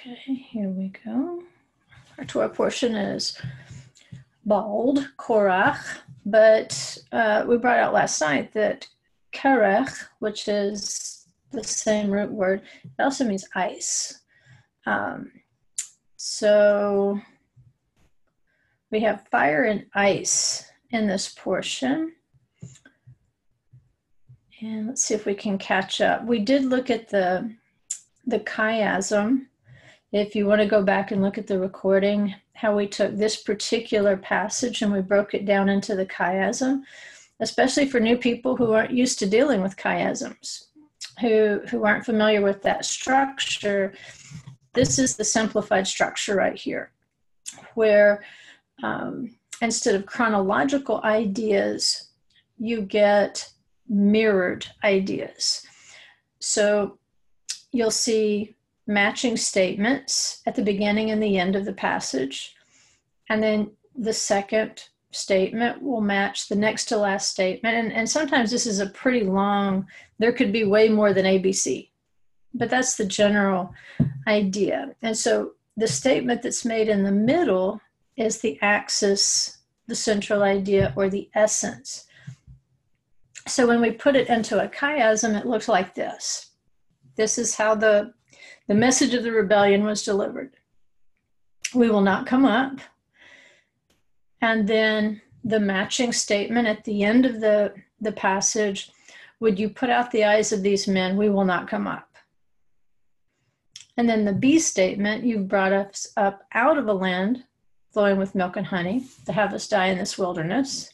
Okay, here we go. Our Torah portion is bold, Korach, but we brought out last night that Korach, which is the same root word, it also means ice. So we have fire and ice in this portion. And let's see if we can catch up. We did look at the chiasm. If you want to go back and look at the recording, how we took this particular passage and we broke it down into the chiasm, especially for new people who aren't used to dealing with chiasms, who aren't familiar with that structure. This is the simplified structure right here, where instead of chronological ideas, you get mirrored ideas. So you'll see matching statements at the beginning and the end of the passage. And then the second statement will match the next to last statement. And sometimes this is a pretty long, there could be way more than ABC, but that's the general idea. And so the statement that's made in the middle is the axis, the central idea, or the essence. So when we put it into a chiasm, it looks like this. This is how the message of the rebellion was delivered. We will not come up. And then the matching statement at the end of the passage, would you put out the eyes of these men? We will not come up. And then the B statement, you've brought us up out of a land flowing with milk and honey to have us die in this wilderness.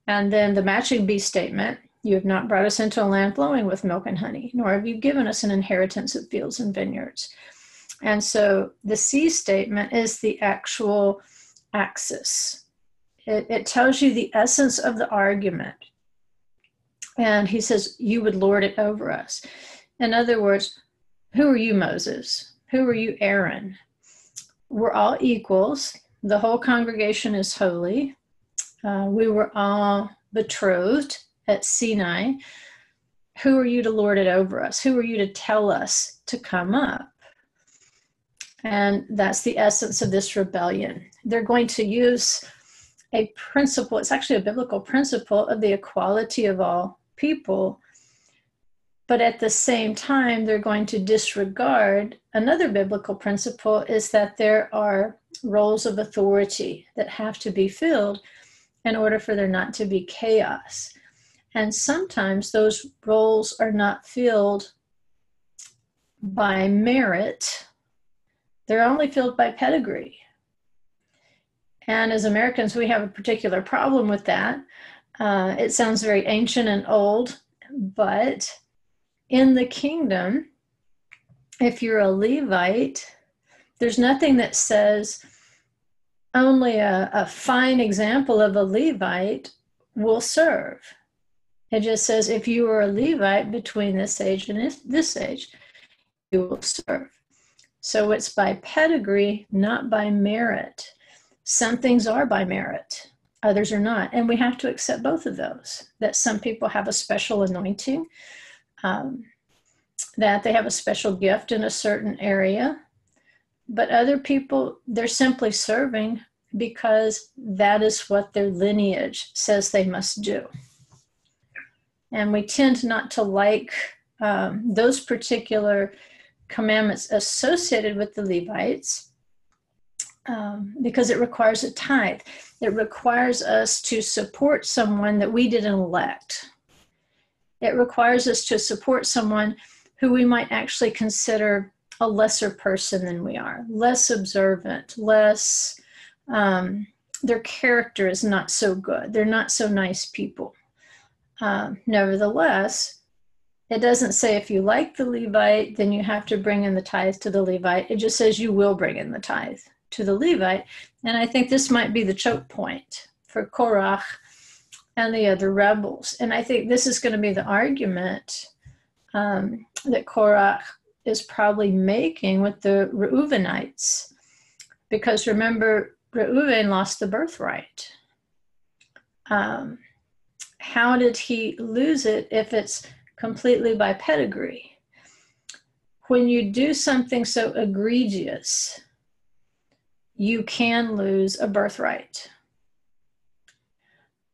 And then the matching B statement, you have not brought us into a land flowing with milk and honey, nor have you given us an inheritance of fields and vineyards. And so the C statement is the actual axis. It tells you the essence of the argument. And he says, you would lord it over us. In other words, who are you, Moses? Who are you, Aaron? We're all equals. The whole congregation is holy. We were all betrothed at Sinai. Who are you to lord it over us? Who are you to tell us to come up? And that's the essence of this rebellion. They're going to use a principle, it's actually a biblical principle of the equality of all people, but at the same time, they're going to disregard another biblical principle is that there are roles of authority that have to be filled in order for there not to be chaos. And sometimes those roles are not filled by merit. They're only filled by pedigree. And as Americans, we have a particular problem with that. It sounds very ancient and old, but in the kingdom, if you're a Levite, there's nothing that says only a fine example of a Levite will serve. It just says if you are a Levite between this age and this age, you will serve. So it's by pedigree, not by merit. Some things are by merit, others are not. And we have to accept both of those, that some people have a special anointing, that they have a special gift in a certain area, but other people, they're simply serving because that is what their lineage says they must do. And we tend not to like those particular commandments associated with the Levites because it requires a tithe. It requires us to support someone that we didn't elect. It requires us to support someone who we might actually consider a lesser person than we are, less observant, less, their character is not so good. They're not so nice people. Nevertheless, it doesn't say if you like the Levite, then you have to bring in the tithe to the Levite. It just says you will bring in the tithe to the Levite. And I think this might be the choke point for Korach and the other rebels. And I think this is going to be the argument that Korach is probably making with the Reuvenites. Because remember, Reuven lost the birthright. How did he lose it if it's completely by pedigree? when you do something so egregious, you can lose a birthright.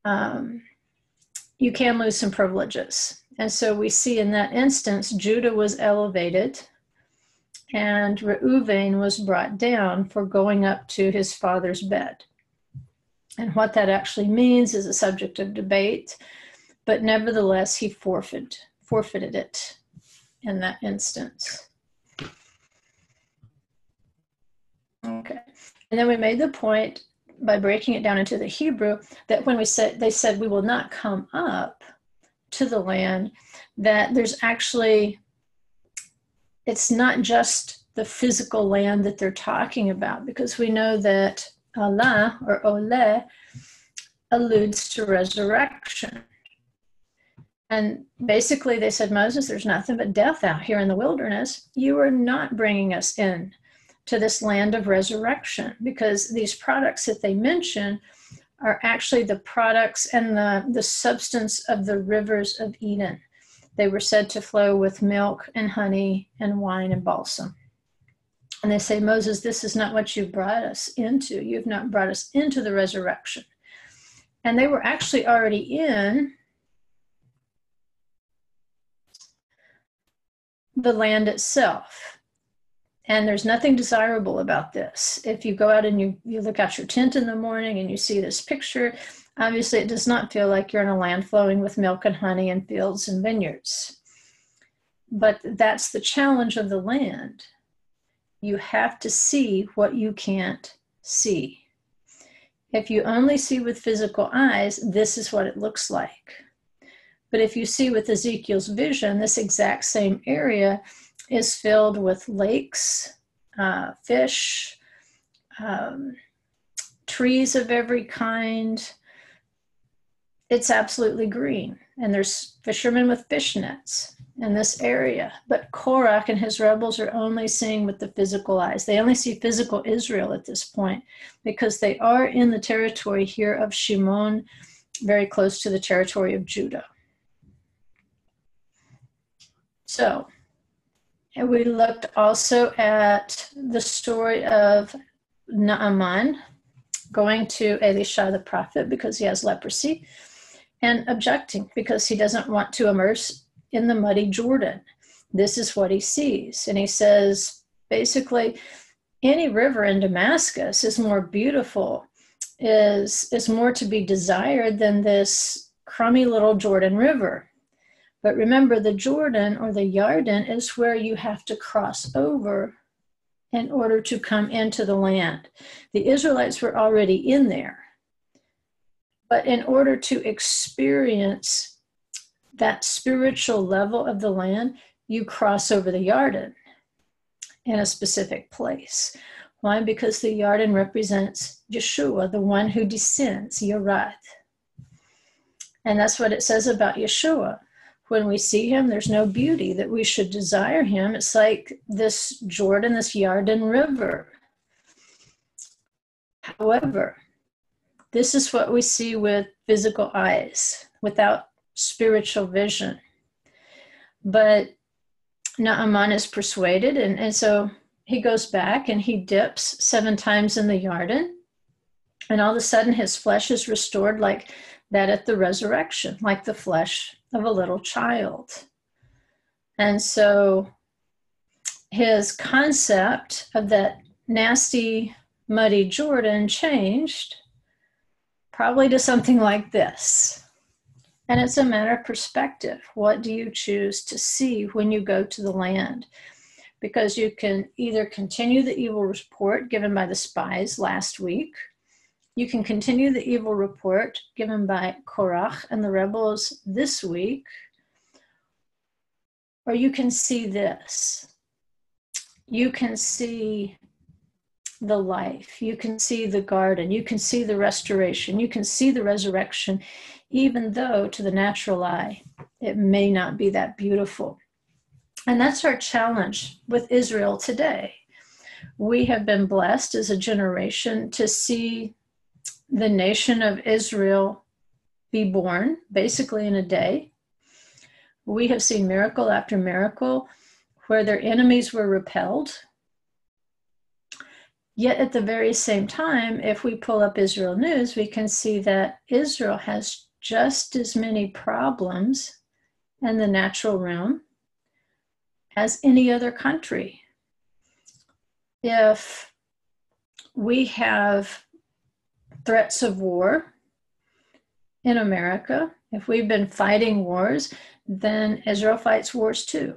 You can lose some privileges. And so we see in that instance, Judah was elevated and Reuven was brought down for going up to his father's bed. And what that actually means is a subject of debate, but nevertheless, he forfeited it in that instance. Okay. And then we made the point by breaking it down into the Hebrew that when they said we will not come up to the land, that there's actually, it's not just the physical land that they're talking about, because we know that Allah or Ole alludes to resurrection. And basically they said, Moses, there's nothing but death out here in the wilderness. You are not bringing us in to this land of resurrection, because these products that they mention are actually the products and the substance of the rivers of Eden. They were said to flow with milk and honey and wine and balsam. And they say, Moses, this is not what you've brought us into. You've not brought us into the resurrection. And they were actually already in the land itself. And there's nothing desirable about this. If you go out and you look out your tent in the morning and you see this picture, obviously it does not feel like you're in a land flowing with milk and honey and fields and vineyards. But that's the challenge of the land. You have to see what you can't see. If you only see with physical eyes, this is what it looks like. But if you see with Ezekiel's vision, this exact same area is filled with lakes, fish, trees of every kind. It's absolutely green. And there's fishermen with fish nets in this area. But Korach and his rebels are only seeing with the physical eyes. They only see physical Israel at this point, because they are in the territory here of Shimon, very close to the territory of Judah. So, and we looked also at the story of Naaman going to Elisha the prophet because he has leprosy, and objecting because he doesn't want to immerse in the muddy Jordan. This is what he sees. And he says, basically, any river in Damascus is more beautiful, is more to be desired than this crummy little Jordan River. But remember, the Jordan or the Yarden is where you have to cross over in order to come into the land. The Israelites were already in there. But in order to experience that spiritual level of the land, you cross over the Yarden in a specific place. Why? Because the Yarden represents Yeshua, the one who descends, Yored. And that's what it says about Yeshua. When we see him, there's no beauty that we should desire him. It's like this Jordan, this Yarden River. However, this is what we see with physical eyes, without spiritual vision. But Naaman is persuaded, and so he goes back and he dips 7 times in the Yarden, and all of a sudden his flesh is restored like that at the resurrection, like the flesh of a little child. And so his concept of that nasty, muddy Jordan changed, probably to something like this. And it's a matter of perspective. What do you choose to see when you go to the land? Because you can either continue the evil report given by the spies last week, you can continue the evil report given by Korach and the rebels this week, or you can see this. You can see the life. You can see the garden. You can see the restoration. You can see the resurrection, even though to the natural eye, it may not be that beautiful. And that's our challenge with Israel today. We have been blessed as a generation to see the nation of Israel be born, basically in a day. We have seen miracle after miracle where their enemies were repelled. Yet at the very same time, if we pull up Israel News, we can see that Israel has just as many problems in the natural realm as any other country. If we have threats of war in America, if we've been fighting wars, then Israel fights wars too.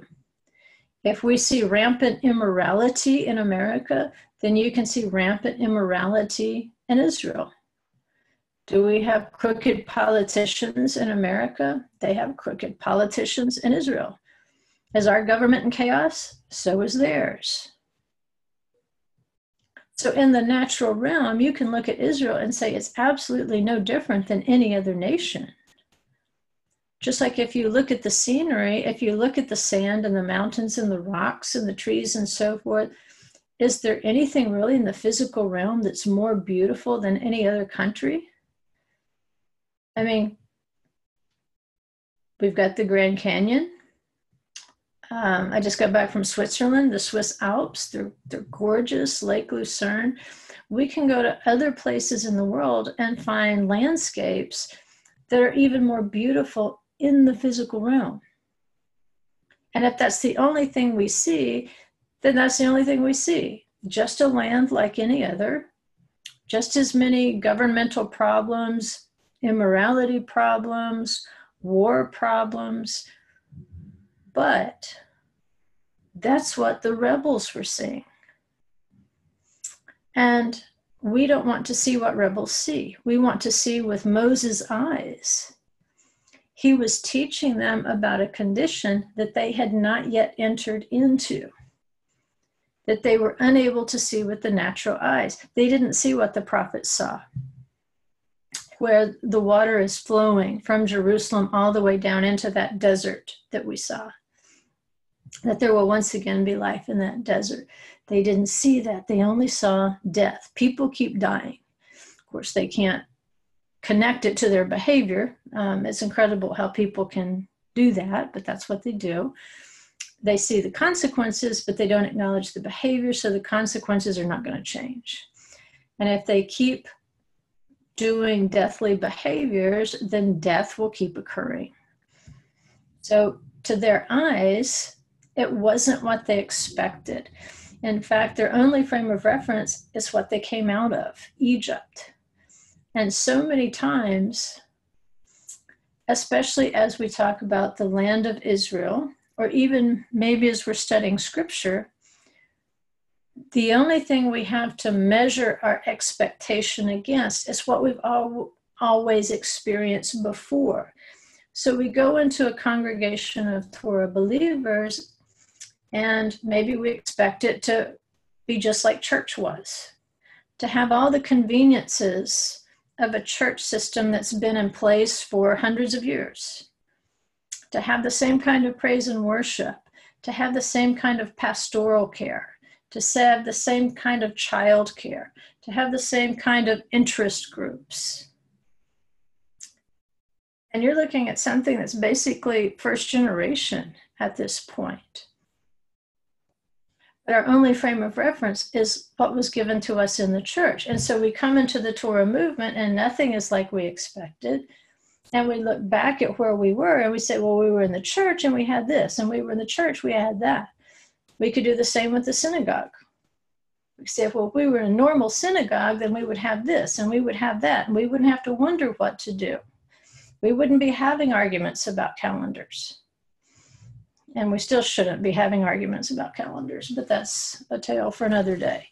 If we see rampant immorality in America, then you can see rampant immorality in Israel. Do we have crooked politicians in America? They have crooked politicians in Israel. Is our government in chaos? So is theirs. So in the natural realm, you can look at Israel and say it's absolutely no different than any other nation. Just like if you look at the scenery, if you look at the sand and the mountains and the rocks and the trees and so forth, is there anything really in the physical realm that's more beautiful than any other country? I mean, we've got the Grand Canyon. I just got back from Switzerland, the Swiss Alps. They're gorgeous, Lake Lucerne. We can go to other places in the world and find landscapes that are even more beautiful in the physical realm. And if that's the only thing we see, then that's the only thing we see. Just a land like any other, just as many governmental problems, immorality problems, war problems. But that's what the rebels were seeing. And we don't want to see what rebels see. We want to see with Moses' eyes. He was teaching them about a condition that they had not yet entered into, that they were unable to see with the natural eyes. They didn't see what the prophets saw, where the water is flowing from Jerusalem all the way down into that desert that we saw, that there will once again be life in that desert. They didn't see that. They only saw death. People keep dying. Of course, they can't connect it to their behavior. It's incredible how people can do that, but that's what they do. They see the consequences, but they don't acknowledge the behavior, so the consequences are not going to change. And if they keep doing deathly behaviors, then death will keep occurring. So to their eyes, it wasn't what they expected. In fact, their only frame of reference is what they came out of, Egypt. And so many times, especially as we talk about the land of Israel, or even maybe as we're studying scripture, the only thing we have to measure our expectation against is what we've always experienced before. So we go into a congregation of Torah believers, and maybe we expect it to be just like church was, to have all the conveniences of a church system that's been in place for hundreds of years, to have the same kind of praise and worship, to have the same kind of pastoral care, to have the same kind of child care, to have the same kind of interest groups. And you're looking at something that's basically first generation at this point. But our only frame of reference is what was given to us in the church. And so we come into the Torah movement and nothing is like we expected. And we look back at where we were and we say, well, we were in the church and we had this, and we were in the church, we had that. We could do the same with the synagogue. We say, well, if we were in a normal synagogue, then we would have this and we would have that, and we wouldn't have to wonder what to do. We wouldn't be having arguments about calendars. And we still shouldn't be having arguments about calendars, but that's a tale for another day.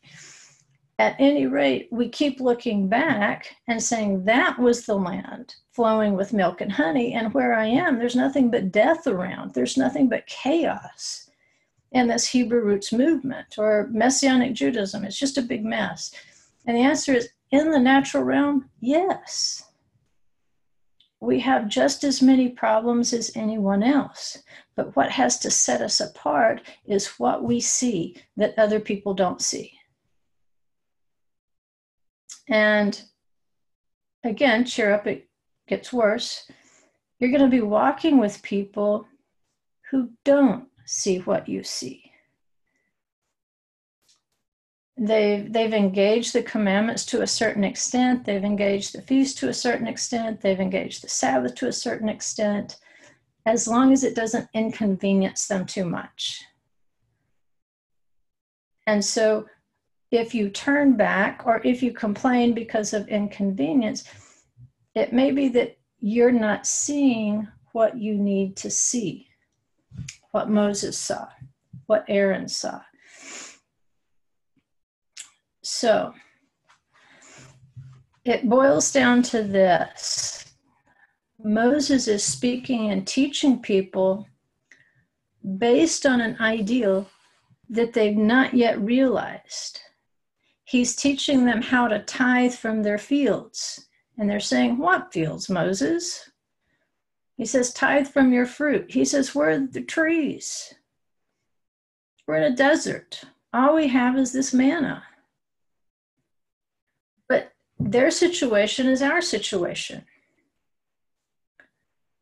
At any rate, we keep looking back and saying that was the land flowing with milk and honey, and where I am, there's nothing but death around. There's nothing but chaos in this Hebrew roots movement or Messianic Judaism. It's just a big mess. And the answer is, in the natural realm, yes. We have just as many problems as anyone else. But what has to set us apart is what we see that other people don't see. And again, cheer up, it gets worse. You're going to be walking with people who don't see what you see. They've engaged the commandments to a certain extent. They've engaged the feast to a certain extent. They've engaged the Sabbath to a certain extent, as long as it doesn't inconvenience them too much. And so if you turn back or if you complain because of inconvenience, it may be that you're not seeing what you need to see, what Moses saw, what Aaron saw. So it boils down to this. Moses is speaking and teaching people based on an ideal that they've not yet realized. He's teaching them how to tithe from their fields. And they're saying, what fields, Moses? He says, tithe from your fruit. He says, where are the trees? We're in a desert. All we have is this manna. But their situation is our situation.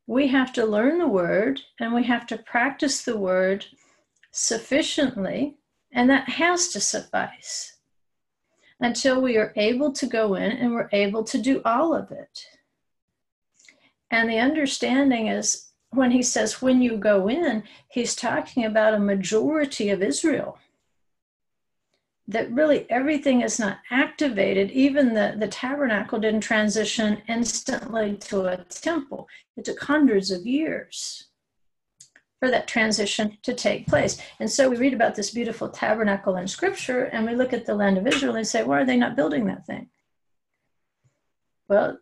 We have to learn the word and we have to practice the word sufficiently, and that has to suffice until we are able to go in and we're able to do all of it. And the understanding is when he says, when you go in, he's talking about a majority of Israel. That really everything is not activated. Even the tabernacle didn't transition instantly to a temple. It took hundreds of years for that transition to take place. And so we read about this beautiful tabernacle in Scripture, and we look at the land of Israel and say, why are they not building that thing? Well,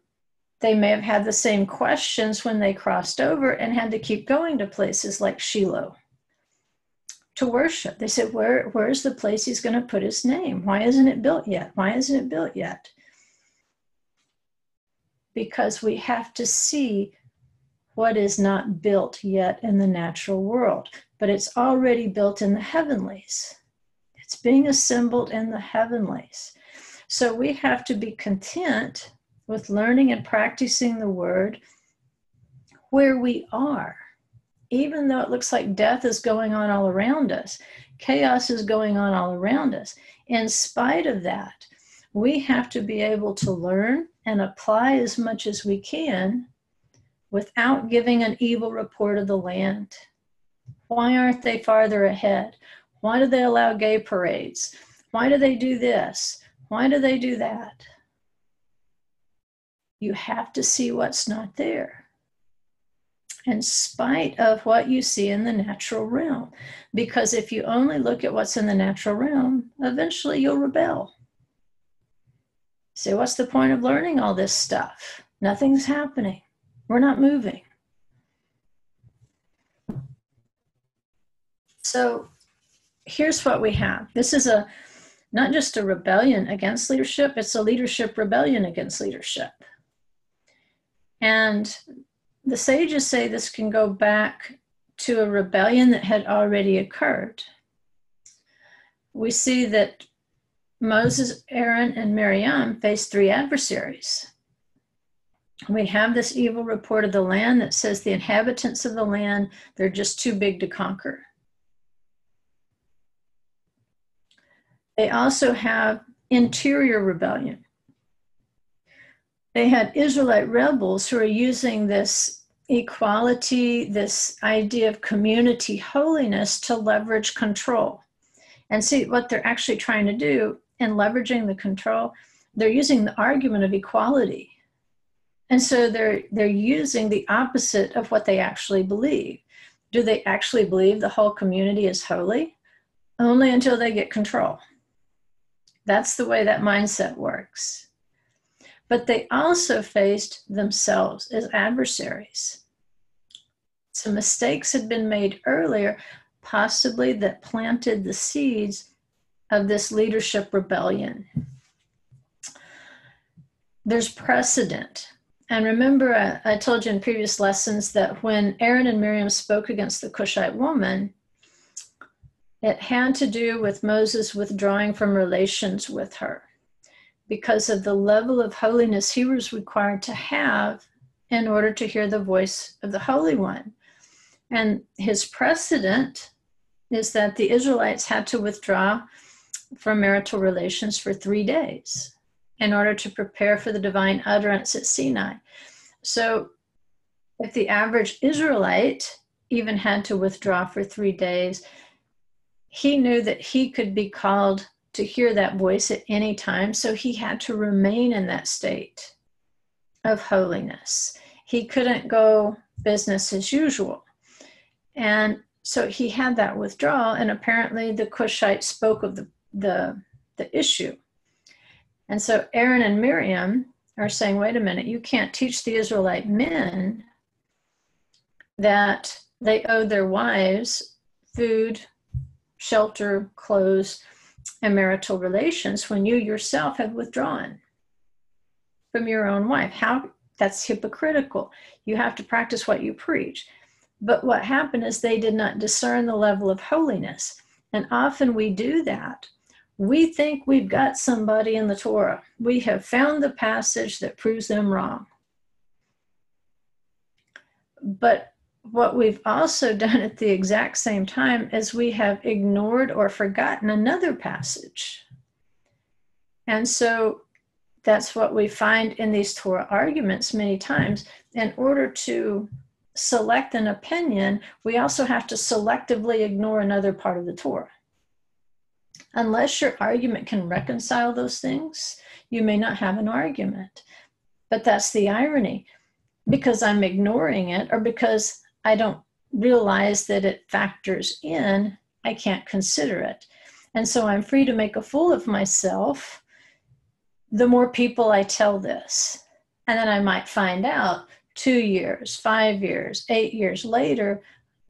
they may have had the same questions when they crossed over and had to keep going to places like Shiloh to worship. They said, where's the place he's going to put his name? Why isn't it built yet? Why isn't it built yet? Because we have to see what is not built yet in the natural world, but it's already built in the heavenlies. It's being assembled in the heavenlies. So we have to be content with learning and practicing the word where we are. Even though it looks like death is going on all around us, chaos is going on all around us. In spite of that, we have to be able to learn and apply as much as we can without giving an evil report of the land. Why aren't they farther ahead? Why do they allow gay parades? Why do they do this? Why do they do that? You have to see what's not there, in spite of what you see in the natural realm. Because if you only look at what's in the natural realm, eventually you'll rebel. So what's the point of learning all this stuff? Nothing's happening. We're not moving. So here's what we have. This is not just a rebellion against leadership, it's a leadership rebellion against leadership. And the sages say this can go back to a rebellion that had already occurred. We see that Moses, Aaron, and Miriam faced 3 adversaries. We have this evil report of the land that says the inhabitants of the land, they're just too big to conquer. They also have interior rebellion. They had Israelite rebels who are using this equality, this idea of community holiness to leverage control. And see what they're actually trying to do in leveraging the control, they're using the argument of equality. And so they're using the opposite of what they actually believe. Do they actually believe the whole community is holy? Only until they get control. That's the way that mindset works. But they also faced themselves as adversaries. Some mistakes had been made earlier, possibly that planted the seeds of this leadership rebellion. There's precedent. And remember, I told you in previous lessons that when Aaron and Miriam spoke against the Kushite woman, it had to do with Moses withdrawing from relations with her because of the level of holiness he was required to have in order to hear the voice of the Holy One. And his precedent is that the Israelites had to withdraw from marital relations for 3 days in order to prepare for the divine utterance at Sinai. So if the average Israelite even had to withdraw for 3 days, he knew that he could be called to hear that voice at any time. So he had to remain in that state of holiness. He couldn't go business as usual. And so he had that withdrawal, and apparently the Kushite spoke of the issue. And so Aaron and Miriam are saying, wait a minute, you can't teach the Israelite men that they owe their wives food, shelter, clothes, and marital relations when you yourself have withdrawn from your own wife. How? That's hypocritical. You have to practice what you preach. But what happened is they did not discern the level of holiness. And often we do that. We think we've got somebody in the Torah. We have found the passage that proves them wrong. But what we've also done at the exact same time is we have ignored or forgotten another passage. And so that's what we find in these Torah arguments many times. In order to select an opinion, we also have to selectively ignore another part of the Torah. Unless your argument can reconcile those things, you may not have an argument. But that's the irony. Because I'm ignoring it, or because I don't realize that it factors in, I can't consider it. And so I'm free to make a fool of myself the more people I tell this. And then I might find out 2 years, 5 years, 8 years later,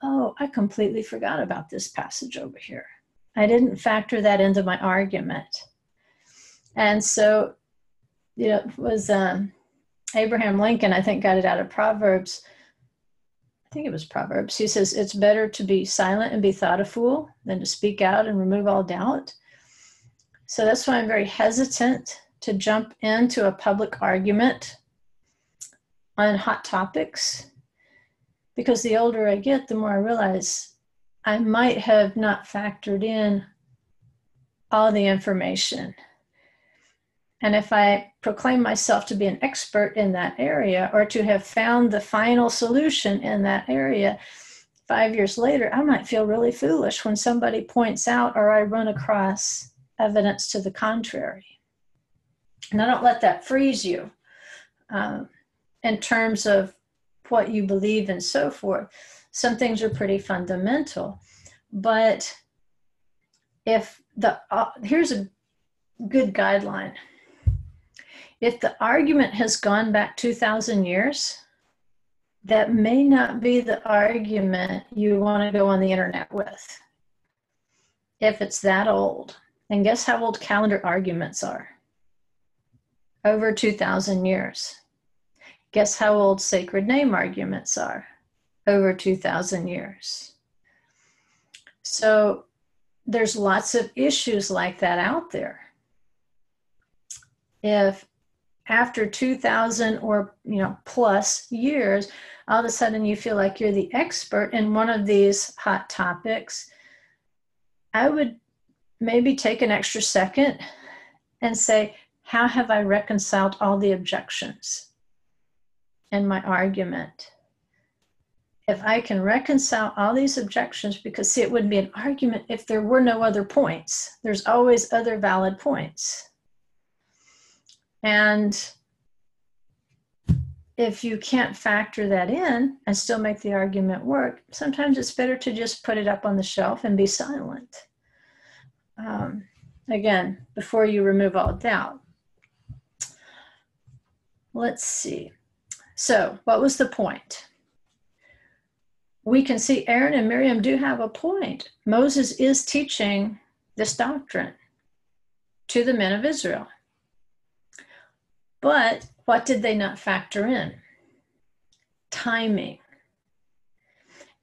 oh, I completely forgot about this passage over here. I didn't factor that into my argument. And so, it was Abraham Lincoln, I think, got it out of Proverbs. I think it was Proverbs. He says, it's better to be silent and be thought a fool than to speak out and remove all doubt. So that's why I'm very hesitant to jump into a public argument on hot topics, because the older I get, the more I realize I might have not factored in all the information. And if I proclaim myself to be an expert in that area, or to have found the final solution in that area, 5 years later, I might feel really foolish when somebody points out or I run across evidence to the contrary. And I don't let that freeze you in terms of what you believe and so forth. Some things are pretty fundamental. But if here's a good guideline. If the argument has gone back 2,000 years, that may not be the argument you want to go on the internet with. If it's that old. And guess how old calendar arguments are? Over 2,000 years. Guess how old sacred name arguments are? Over 2,000 years. So there's lots of issues like that out there. If after 2,000 or plus years, all of a sudden you feel like you're the expert in one of these hot topics, I would maybe take an extra second and say, how have I reconciled all the objections in my argument? If I can reconcile all these objections, because see, it wouldn't be an argument if there were no other points. There's always other valid points. And if you can't factor that in and still make the argument work, sometimes it's better to just put it up on the shelf and be silent. Again, before you remove all doubt. Let's see. So what was the point? We can see Aaron and Miriam do have a point. Moses is teaching this doctrine to the men of Israel. But what did they not factor in? Timing.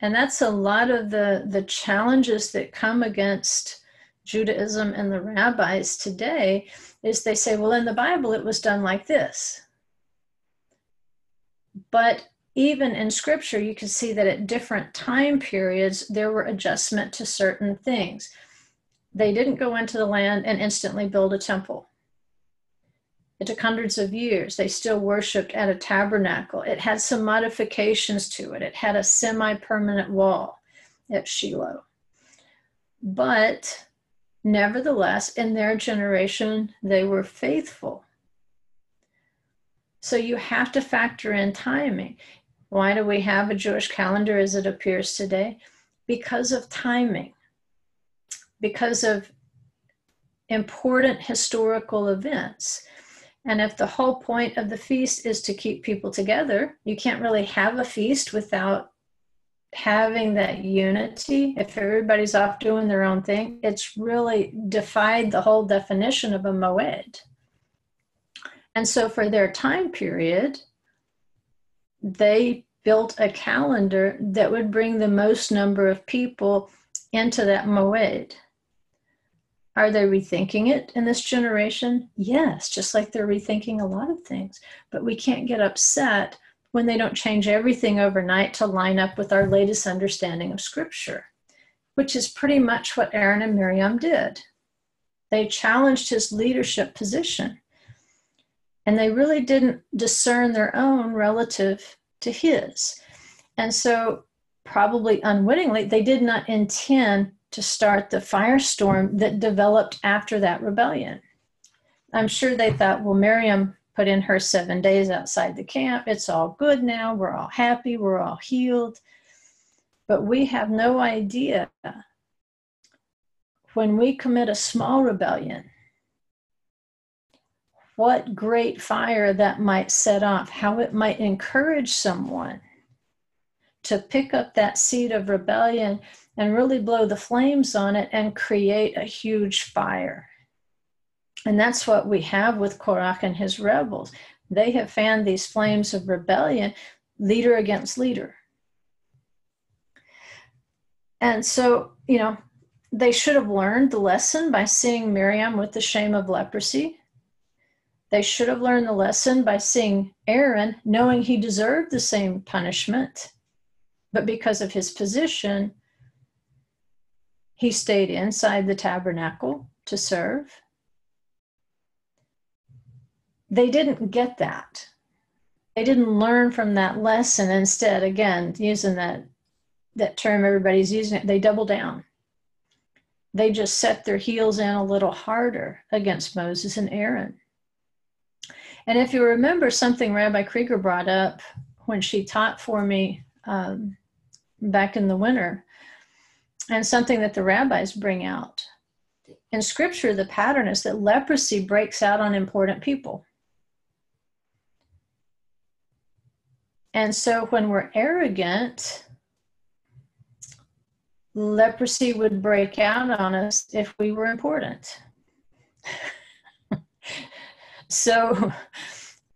And that's a lot of the challenges that come against Judaism and the rabbis today, is they say, well, in the Bible, it was done like this. But even in scripture, you can see that at different time periods, there were adjustments to certain things. They didn't go into the land and instantly build a temple. It took hundreds of years. They still worshiped at a tabernacle. It had some modifications to it. It had a semi-permanent wall at Shiloh. But nevertheless, in their generation, they were faithful. So you have to factor in timing. Why do we have a Jewish calendar as it appears today? Because of timing, because of important historical events. And if the whole point of the feast is to keep people together, you can't really have a feast without having that unity. If everybody's off doing their own thing, it's really defied the whole definition of a moed. And so for their time period, they built a calendar that would bring the most number of people into that moed. Are they rethinking it in this generation? Yes, just like they're rethinking a lot of things. But we can't get upset when they don't change everything overnight to line up with our latest understanding of Scripture, which is pretty much what Aaron and Miriam did. They challenged his leadership position, and they really didn't discern their own relative to his. And so, probably unwittingly, they did not intend to start the firestorm that developed after that rebellion. I'm sure they thought, well, Miriam put in her 7 days outside the camp. It's all good now. We're all happy. We're all healed. But we have no idea when we commit a small rebellion, what great fire that might set off, how it might encourage someone to pick up that seed of rebellion and really blow the flames on it and create a huge fire. And that's what we have with Korach and his rebels. They have fanned these flames of rebellion, leader against leader. And so, they should have learned the lesson by seeing Miriam with the shame of leprosy. They should have learned the lesson by seeing Aaron, knowing he deserved the same punishment, but because of his position, he stayed inside the tabernacle to serve. They didn't get that. They didn't learn from that lesson. Instead, again, using that term everybody's using it, they double down. They just set their heels in a little harder against Moses and Aaron. And if you remember something Rabbi Krieger brought up when she taught for me back in the winter, and something that the rabbis bring out. In Scripture, the pattern is that leprosy breaks out on important people. And so when we're arrogant, leprosy would break out on us if we were important. So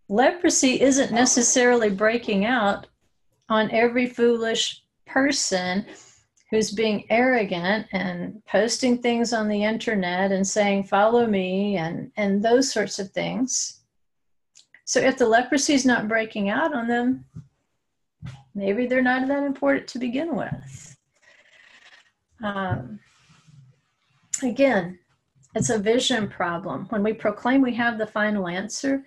leprosy isn't necessarily breaking out on every foolish person who's being arrogant and posting things on the internet and saying, follow me, and those sorts of things. So if the leprosy is not breaking out on them, maybe they're not that important to begin with. Again, it's a vision problem. When we proclaim we have the final answer,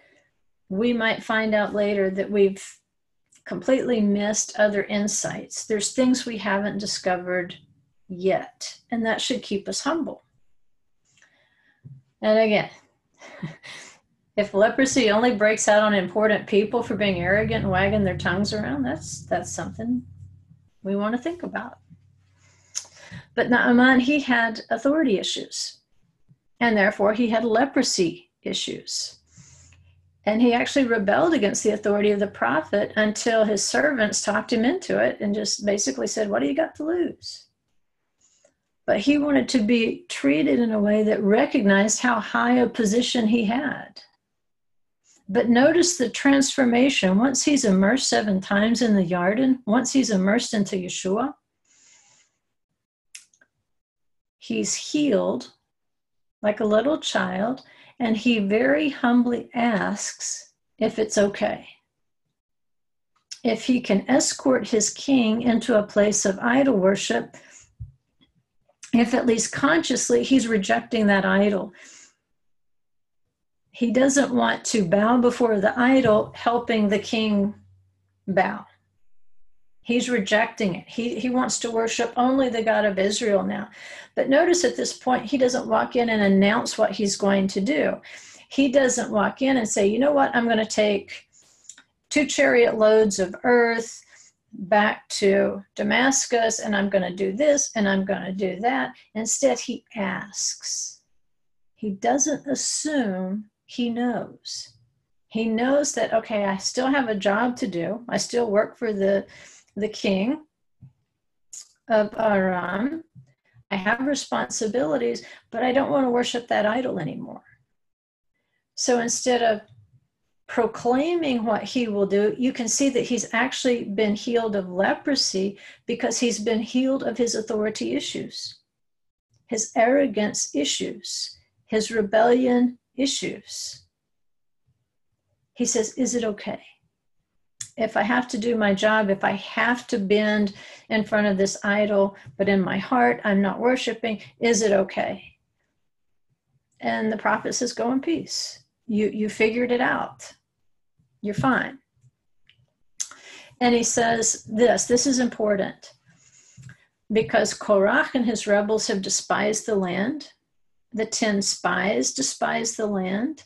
we might find out later that we've completely missed other insights. There's things we haven't discovered yet, and that should keep us humble. And again, if leprosy only breaks out on important people for being arrogant and wagging their tongues around, that's something we want to think about. But Naaman, he had authority issues, and therefore he had leprosy issues. And he actually rebelled against the authority of the prophet until his servants talked him into it and just basically said, what do you got to lose? But he wanted to be treated in a way that recognized how high a position he had. But notice the transformation. Once he's immersed 7 times in the Yarden, once he's immersed into Yeshua, he's healed like a little child, and he very humbly asks if it's okay. If he can escort his king into a place of idol worship if at least consciously he's rejecting that idol. He doesn't want to bow before the idol, helping the king bow. He's rejecting it. He wants to worship only the God of Israel now. But notice at this point, he doesn't walk in and announce what he's going to do. He doesn't walk in and say, you know what, I'm going to take 2 chariot loads of earth back to Damascus, and I'm going to do this, and I'm going to do that. Instead, he asks. He doesn't assume, he knows. He knows that, okay, I still have a job to do. I still work for the king of Aram. I have responsibilities, but I don't want to worship that idol anymore. So instead of proclaiming what he will do, you can see that he's actually been healed of leprosy because he's been healed of his authority issues, his arrogance issues, his rebellion issues. He says, is it okay? If I have to do my job, if I have to bend in front of this idol, but in my heart I'm not worshiping, is it okay? And the prophet says, go in peace. You figured it out. You're fine. And he says this is important, because Korach and his rebels have despised the land. The 10 spies despised the land.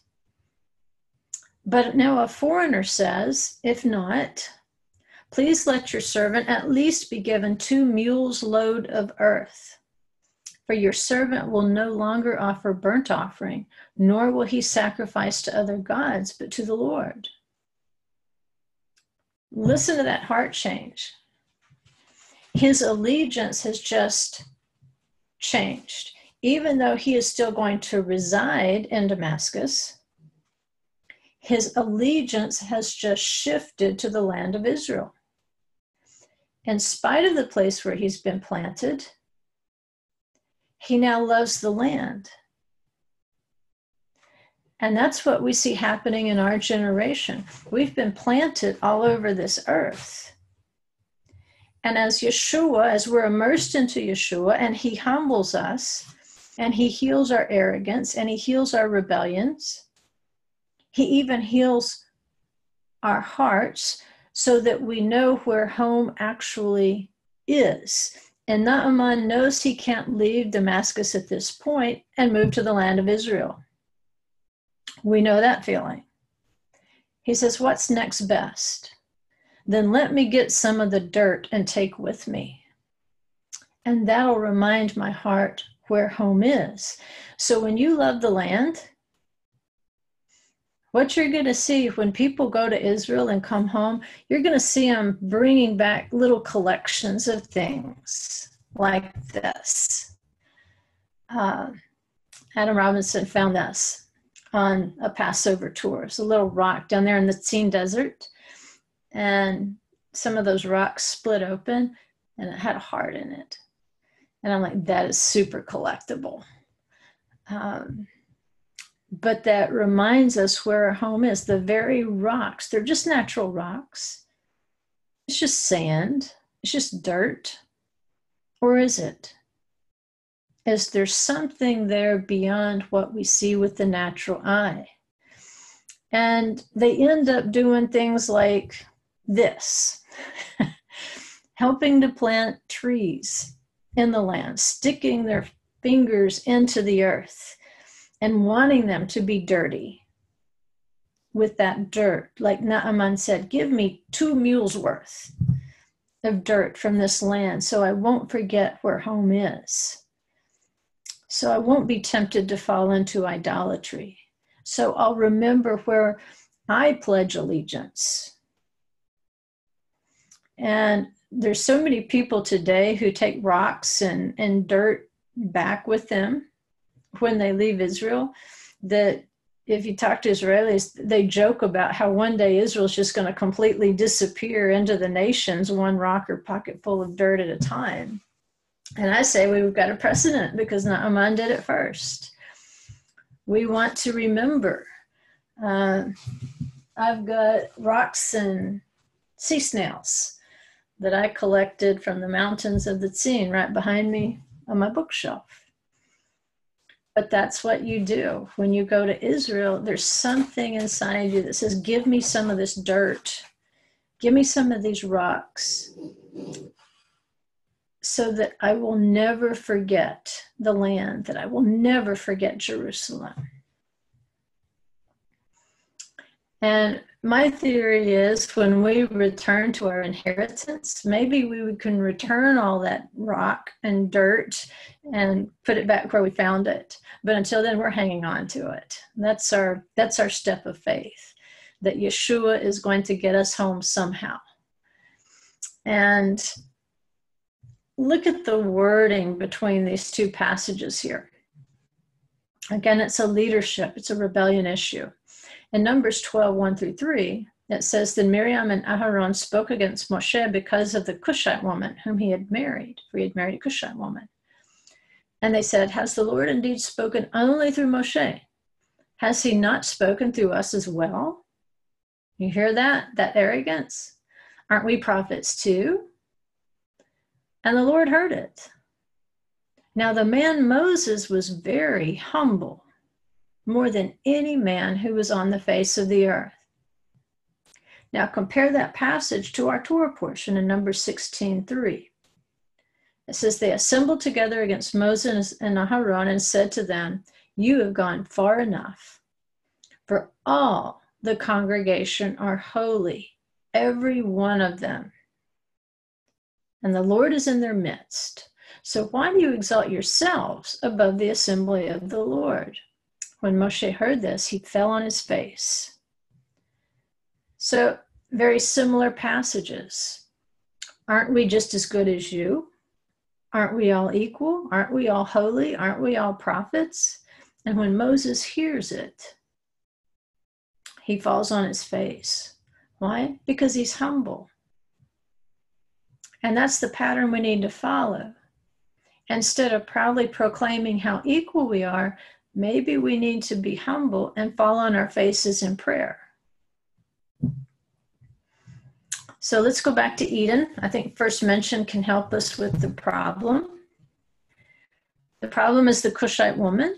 But now a foreigner says, if not, please let your servant at least be given 2 mules load of earth. For your servant will no longer offer burnt offering, nor will he sacrifice to other gods, but to the Lord. Listen to that heart change. His allegiance has just changed. Even though he is still going to reside in Damascus, his allegiance has just shifted to the land of Israel. In spite of the place where he's been planted, he now loves the land. And that's what we see happening in our generation. We've been planted all over this earth. And as Yeshua, as we're immersed into Yeshua, and he humbles us, and he heals our arrogance, and he heals our rebellions, he even heals our hearts so that we know where home actually is. And Naaman knows he can't leave Damascus at this point and move to the land of Israel. We know that feeling. He says, what's next best? Then let me get some of the dirt and take with me. And that'll remind my heart where home is. So when you love the land, what you're going to see when people go to Israel and come home, you're going to see them bringing back little collections of things like this. Adam Robinson found this on a Passover tour. It's a little rock down there in the Tzin Desert. And some of those rocks split open and it had a heart in it. And I'm like, that is super collectible. But that reminds us where our home is. The very rocks, they're just natural rocks. It's just sand. It's just dirt. Or is it? Is there something there beyond what we see with the natural eye? And they end up doing things like this, helping to plant trees in the land, sticking their fingers into the earth and wanting them to be dirty with that dirt. Like Naaman said, give me 2 mules worth of dirt from this land so I won't forget where home is. So I won't be tempted to fall into idolatry. So I'll remember where I pledge allegiance. And there's so many people today who take rocks and dirt back with them when they leave Israel, that if you talk to Israelis, they joke about how one day Israel's just going to completely disappear into the nations, one rock or pocket full of dirt at a time. And I say we've got a precedent because Naaman did it first. We want to remember. I've got rocks and sea snails that I collected from the mountains of the Tzin right behind me on my bookshelf. But that's what you do. When you go to Israel, there's something inside you that says, give me some of this dirt. Give me some of these rocks so that I will never forget the land, that I will never forget Jerusalem. And my theory is when we return to our inheritance, maybe we can return all that rock and dirt and put it back where we found it. But until then, we're hanging on to it. That's our step of faith, that Yeshua is going to get us home somehow. And look at the wording between these two passages here. Again, it's a leadership, it's a rebellion issue. In Numbers 12, 1-3, it says, then Miriam and Aharon spoke against Moshe because of the Kushite woman whom he had married, for he had married a Kushite woman. And they said, has the Lord indeed spoken only through Moshe? Has he not spoken through us as well? You hear that? That arrogance? Aren't we prophets too? And the Lord heard it. Now the man Moses was very humble, more than any man who was on the face of the earth. Now compare that passage to our Torah portion in Numbers 16:3. It says, they assembled together against Moses and Aharon and said to them, you have gone far enough, for all the congregation are holy, every one of them. And the Lord is in their midst. So why do you exalt yourselves above the assembly of the Lord? When Moshe heard this, he fell on his face. So very similar passages. Aren't we just as good as you? Aren't we all equal? Aren't we all holy? Aren't we all prophets? And when Moses hears it, he falls on his face. Why? Because he's humble. And that's the pattern we need to follow. Instead of proudly proclaiming how equal we are, maybe we need to be humble and fall on our faces in prayer. So let's go back to Eden. I think first mention can help us with the problem. The problem is the Kushite woman.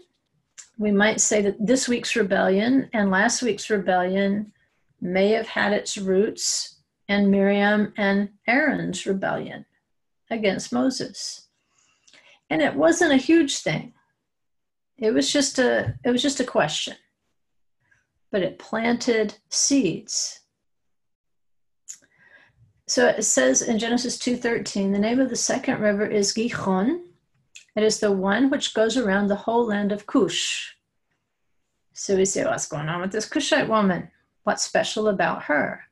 We might say that this week's rebellion and last week's rebellion may have had its roots in Miriam and Aaron's rebellion against Moses. And it wasn't a huge thing. It was just a question. But it planted seeds. So it says in Genesis 2:13, the name of the second river is Gihon. It is the one which goes around the whole land of Cush. So we say, what's going on with this Cushite woman? What's special about her?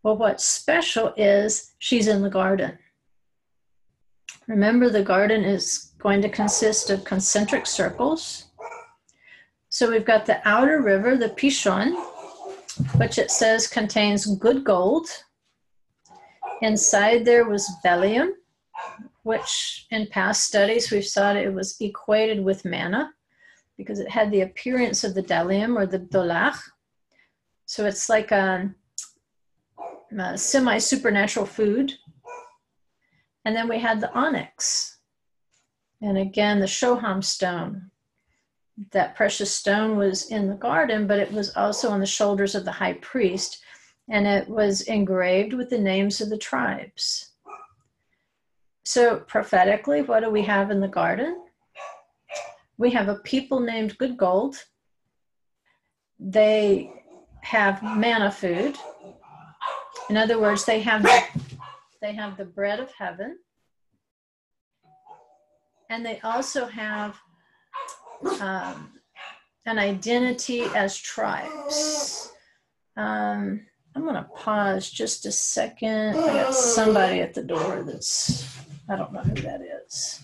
Well, what's special is she's in the garden. Remember, the garden is going to consist of concentric circles. So we've got the outer river, the Pishon, which it says contains good gold. Inside there was Bellium, which in past studies we've thought it was equated with manna because it had the appearance of the Dalium or the Dolach. So it's like a semi-supernatural food. And then we had the onyx. And again, the Shoham stone. That precious stone was in the garden, but it was also on the shoulders of the high priest. And it was engraved with the names of the tribes. So prophetically, what do we have in the garden? We have a people named Good Gold. They have manna food. In other words, they have the bread of heaven. And they also have an identity as tribes. I'm going to pause just a second. I got somebody at the door I don't know who that is.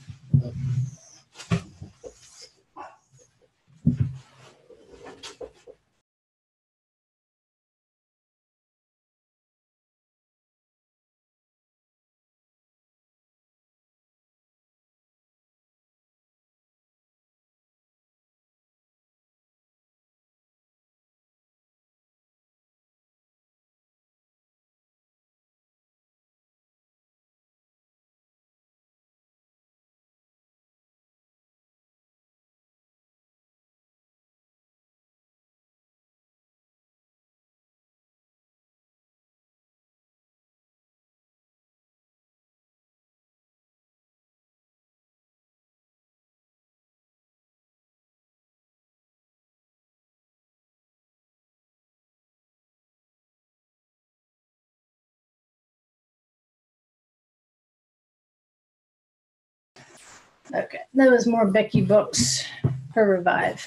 Okay, that was more Becky books for Revive,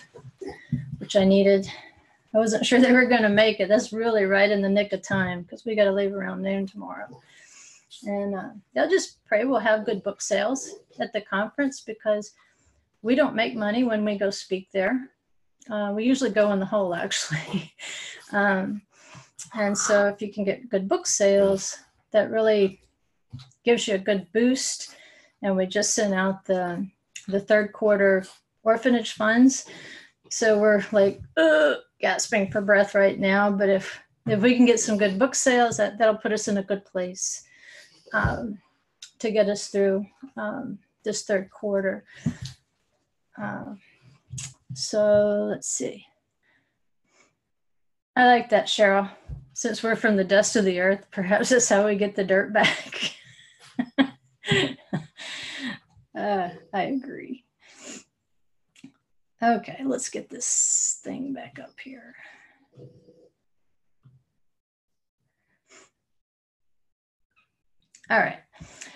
which I needed. I wasn't sure they were going to make it. That's really right in the nick of time because we got to leave around noon tomorrow. And they'll just pray we'll have good book sales at the conference because we don't make money when we go speak there. We usually go in the hole, actually. And so if you can get good book sales, that really gives you a good boost. And we just sent out the third quarter orphanage funds. So we're like gasping for breath right now. But if we can get some good book sales, that'll put us in a good place to get us through this third quarter. So let's see. I like that, Cheryl. Since we're from the dust of the earth, perhaps that's how we get the dirt back. I agree. Okay, let's get this thing back up here. All right,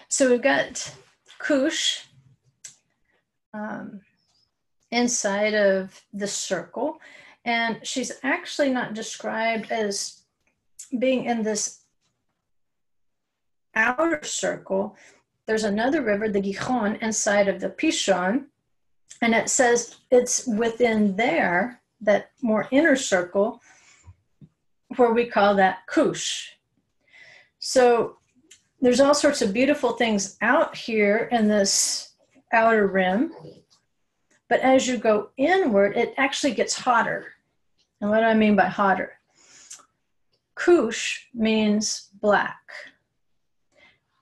so we've got Kush inside of the circle, and she's actually not described as being in this outer circle. There's another river, the Gihon, inside of the Pishon, and it says it's within there, that more inner circle, where we call that Kush. So there's all sorts of beautiful things out here in this outer rim, but as you go inward, it actually gets hotter. And what do I mean by hotter? Kush means black.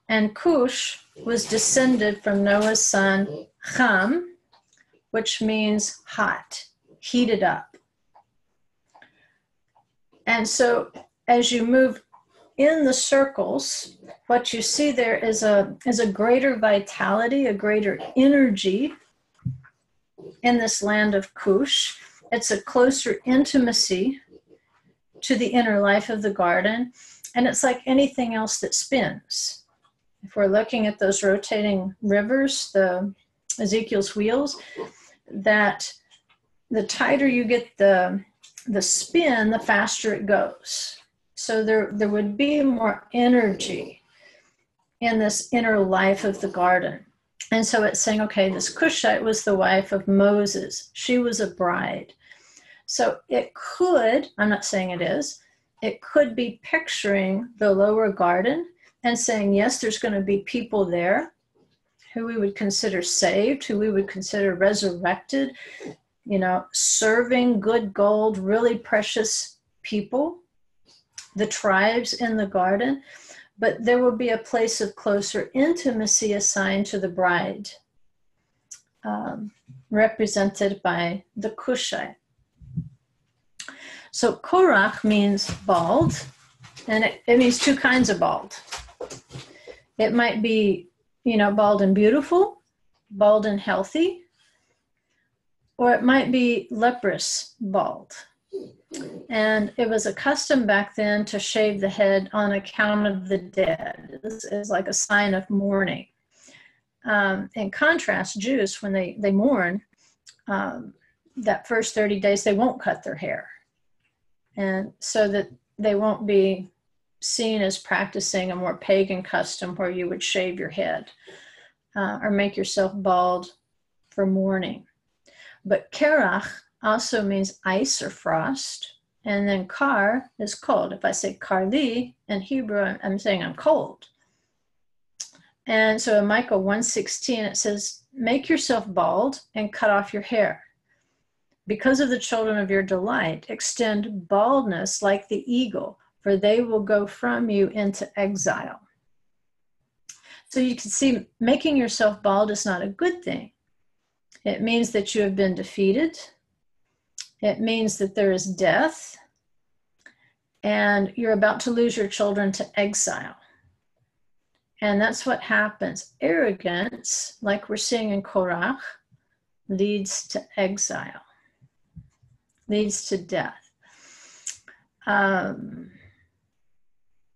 And Kush was descended from Noah's son Ham, which means hot, heated up. And so as you move in the circles, what you see there is a greater vitality, a greater energy in this land of Kush. It's a closer intimacy to the inner life of the garden. And it's like anything else that spins. If we're looking at those rotating rivers, the Ezekiel's wheels, that the tighter you get the spin, the faster it goes. So there would be more energy in this inner life of the garden. And so it's saying, okay, this Cushite was the wife of Moses. She was a bride. So it could, I'm not saying it is, it could be picturing the lower garden and saying, yes, there's going to be people there who we would consider saved, who we would consider resurrected, you know, serving good gold, really precious people, the tribes in the garden. But there will be a place of closer intimacy assigned to the bride, represented by the Cushite. So Korach means bald, and it means two kinds of bald. It might be, you know, bald and beautiful, bald and healthy, or it might be leprous bald. And it was a custom back then to shave the head on account of the dead. This is like a sign of mourning. In contrast, Jews, when they mourn, that first 30 days, they won't cut their hair. And so that they won't be seen as practicing a more pagan custom where you would shave your head or make yourself bald for mourning. But Korach also means ice or frost. And then kar is cold. If I say karli in Hebrew, I'm saying I'm cold. And so in Micah 1:16, it says, make yourself bald and cut off your hair. Because of the children of your delight, extend baldness like the eagle, for they will go from you into exile. So you can see making yourself bald is not a good thing. It means that you have been defeated. It means that there is death, and you're about to lose your children to exile. And that's what happens. Arrogance, like we're seeing in Korach, leads to exile, leads to death.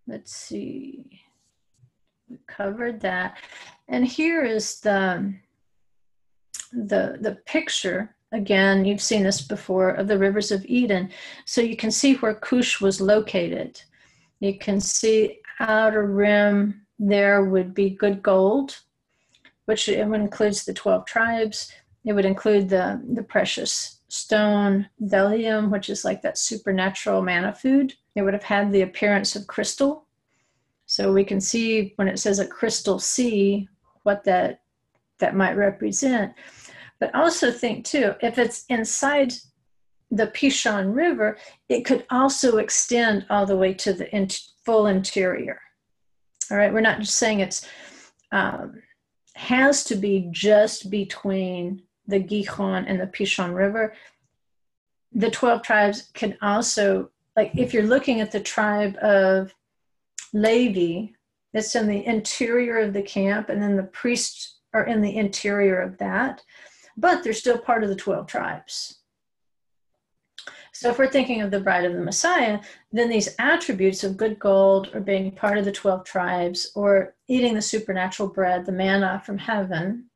Let's see. We covered that. And here is the the picture, again, you've seen this before, of the rivers of Eden. So you can see where Cush was located. You can see outer rim there would be good gold, which includes the 12 tribes. It would include the precious stone, bdellium, which is like that supernatural manna food. It would have had the appearance of crystal. So we can see when it says a crystal sea, what that might represent. But also think too, if it's inside the Pishon River, it could also extend all the way to the full interior. All right, we're not just saying it's has to be just between the Gihon and the Pishon River. The 12 tribes can also, like if you're looking at the tribe of Levi, it's in the interior of the camp, and then the priests are in the interior of that, but they're still part of the 12 tribes. So if we're thinking of the bride of the Messiah, then these attributes of good gold, or being part of the 12 tribes, or eating the supernatural bread, the manna from heaven,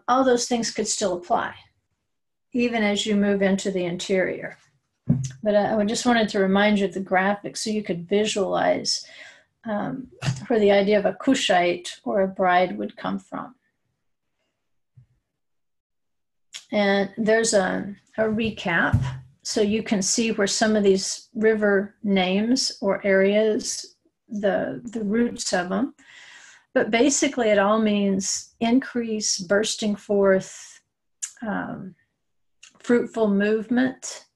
all those things could still apply, even as you move into the interior. But I just wanted to remind you of the graphic so you could visualize where the idea of a Kushite or a bride would come from. And there's a recap, so you can see where some of these river names or areas, the roots of them. But basically it all means increase, bursting forth, fruitful movement.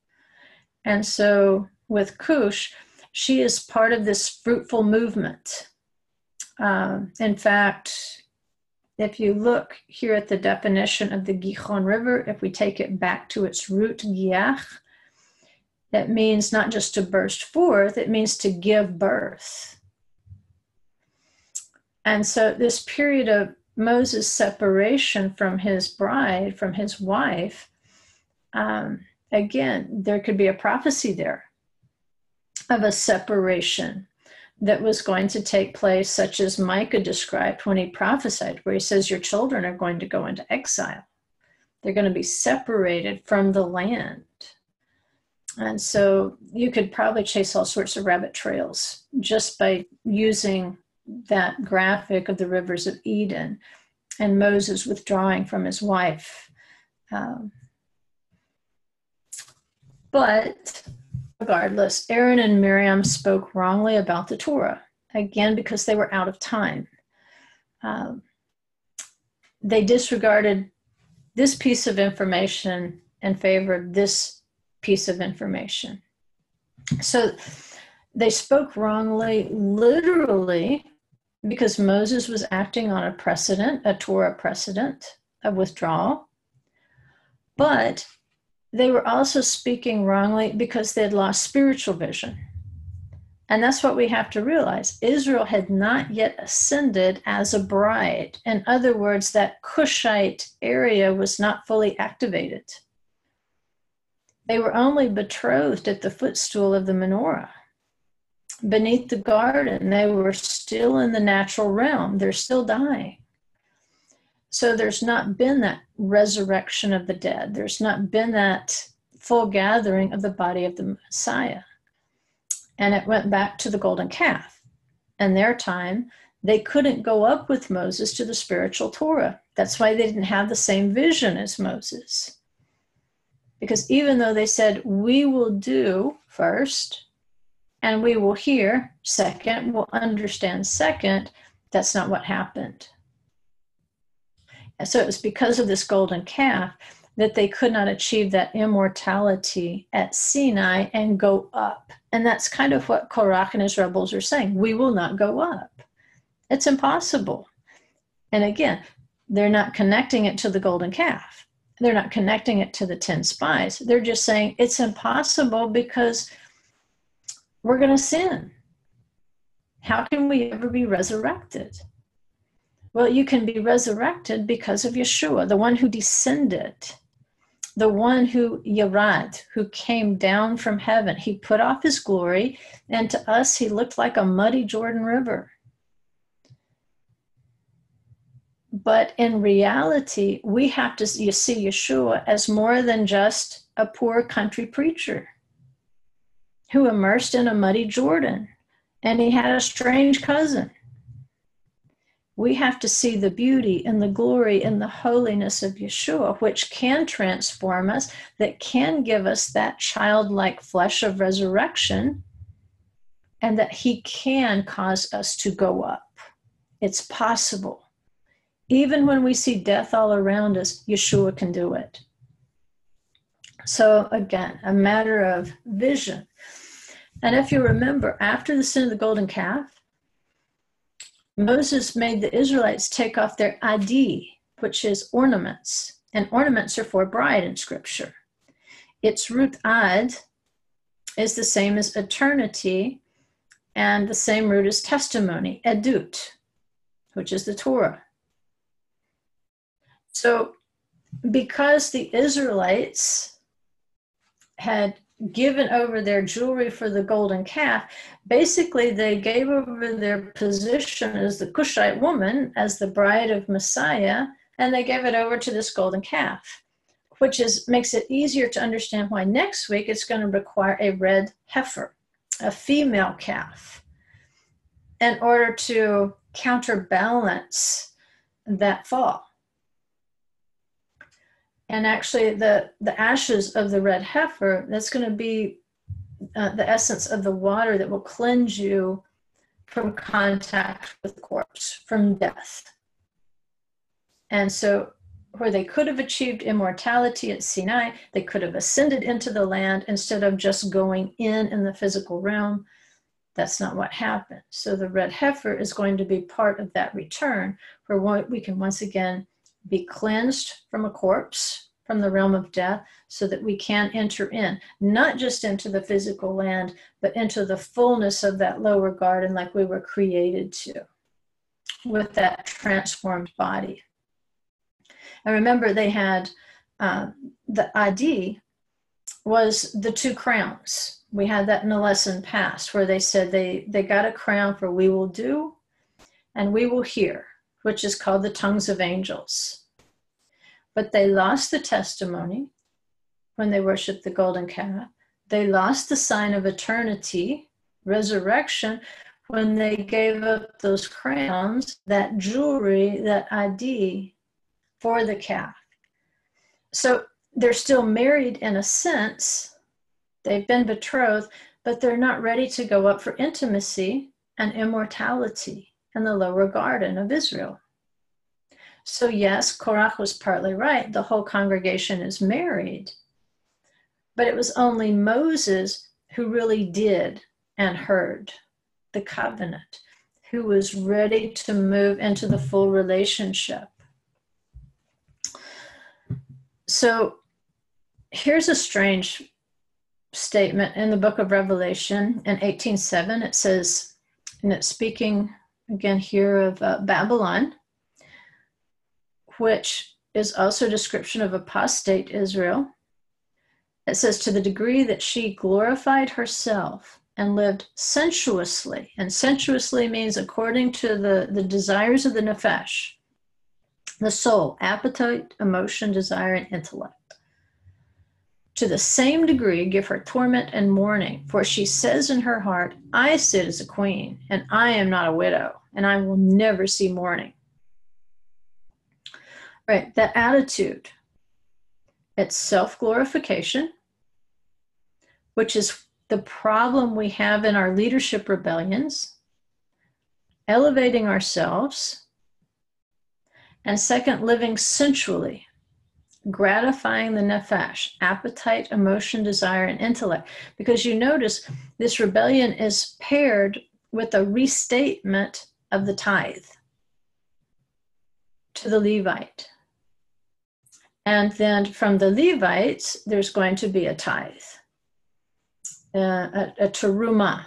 And so with Cush, she is part of this fruitful movement. In fact, if you look here at the definition of the Gihon River, if we take it back to its root, giach, that means not just to burst forth, it means to give birth. And so this period of Moses' separation from his bride, from his wife, again, there could be a prophecy there of a separation that was going to take place, such as Micah described when he prophesied, where he says, your children are going to go into exile. They're going to be separated from the land. And so you could probably chase all sorts of rabbit trails just by using that graphic of the rivers of Eden and Moses withdrawing from his wife. But regardless, Aaron and Miriam spoke wrongly about the Torah, again, because they were out of time. They disregarded this piece of information in favor of this piece of information. So they spoke wrongly, literally, because Moses was acting on a precedent, a Torah precedent of withdrawal. But they were also speaking wrongly because they had lost spiritual vision. And that's what we have to realize. Israel had not yet ascended as a bride. In other words, that Cushite area was not fully activated. They were only betrothed at the footstool of the menorah. Beneath the garden, they were still in the natural realm. They're still dying. So there's not been that resurrection of the dead. There's not been that full gathering of the body of the Messiah. And it went back to the golden calf. In their time, they couldn't go up with Moses to the spiritual Torah. That's why they didn't have the same vision as Moses. Because even though they said, we will do first, and we will hear second, we'll understand second, that's not what happened. And so it was because of this golden calf that they could not achieve that immortality at Sinai and go up. And that's kind of what Korach and his rebels are saying. We will not go up. It's impossible. And again, they're not connecting it to the golden calf. They're not connecting it to the 10 spies. They're just saying it's impossible because we're going to sin. How can we ever be resurrected? Well, you can be resurrected because of Yeshua, the one who descended, the one who Yarad, who came down from heaven. He put off his glory, and to us, he looked like a muddy Jordan River. But in reality, we have to see Yeshua as more than just a poor country preacher who immersed in a muddy Jordan, and he had a strange cousin. We have to see the beauty and the glory and the holiness of Yeshua, which can transform us, that can give us that childlike flesh of resurrection, and that he can cause us to go up. It's possible. Even when we see death all around us, Yeshua can do it. So again, a matter of vision. And if you remember, after the sin of the golden calf, Moses made the Israelites take off their ID, which is ornaments. And ornaments are for bride in Scripture. Its root ad is the same as eternity, and the same root as testimony, edut, which is the Torah. So because the Israelites had given over their jewelry for the golden calf, basically they gave over their position as the Kushite woman, as the bride of Messiah, and they gave it over to this golden calf, which makes it easier to understand why next week it's going to require a red heifer, a female calf, in order to counterbalance that fall. And actually, the ashes of the red heifer, that's going to be the essence of the water that will cleanse you from contact with the corpse, from death. And so where they could have achieved immortality at Sinai, they could have ascended into the land instead of just going in the physical realm. That's not what happened. So the red heifer is going to be part of that return, where we can once again be cleansed from a corpse, from the realm of death, so that we can enter in, not just into the physical land, but into the fullness of that lower garden like we were created to, with that transformed body. And remember, they had the ID was the two crowns. We had that in the lesson past, where they said they got a crown for we will do and we will hear, which is called the tongues of angels. But they lost the testimony when they worshiped the golden calf. They lost the sign of eternity, resurrection, when they gave up those crowns, that jewelry, that ID for the calf. So they're still married in a sense. They've been betrothed, but they're not ready to go up for intimacy and immortality in the lower garden of Israel. So yes, Korach was partly right. The whole congregation is married. But it was only Moses who really did and heard the covenant, who was ready to move into the full relationship. So here's a strange statement in the book of Revelation in 18:7. It says, and it's speaking again here of Babylon, which is also a description of apostate Israel. It says, to the degree that she glorified herself and lived sensuously, and sensuously means according to the desires of the nefesh, the soul, appetite, emotion, desire, and intellect. To the same degree give her torment and mourning, for she says in her heart, I sit as a queen, and I am not a widow, and I will never see mourning. Right, that attitude, it's self-glorification, which is the problem we have in our leadership rebellions, elevating ourselves, and second, living sensually, gratifying the nefesh, appetite, emotion, desire, and intellect. Because you notice this rebellion is paired with a restatement of the tithe to the Levite. And then from the Levites, there's going to be a tithe, a terumah.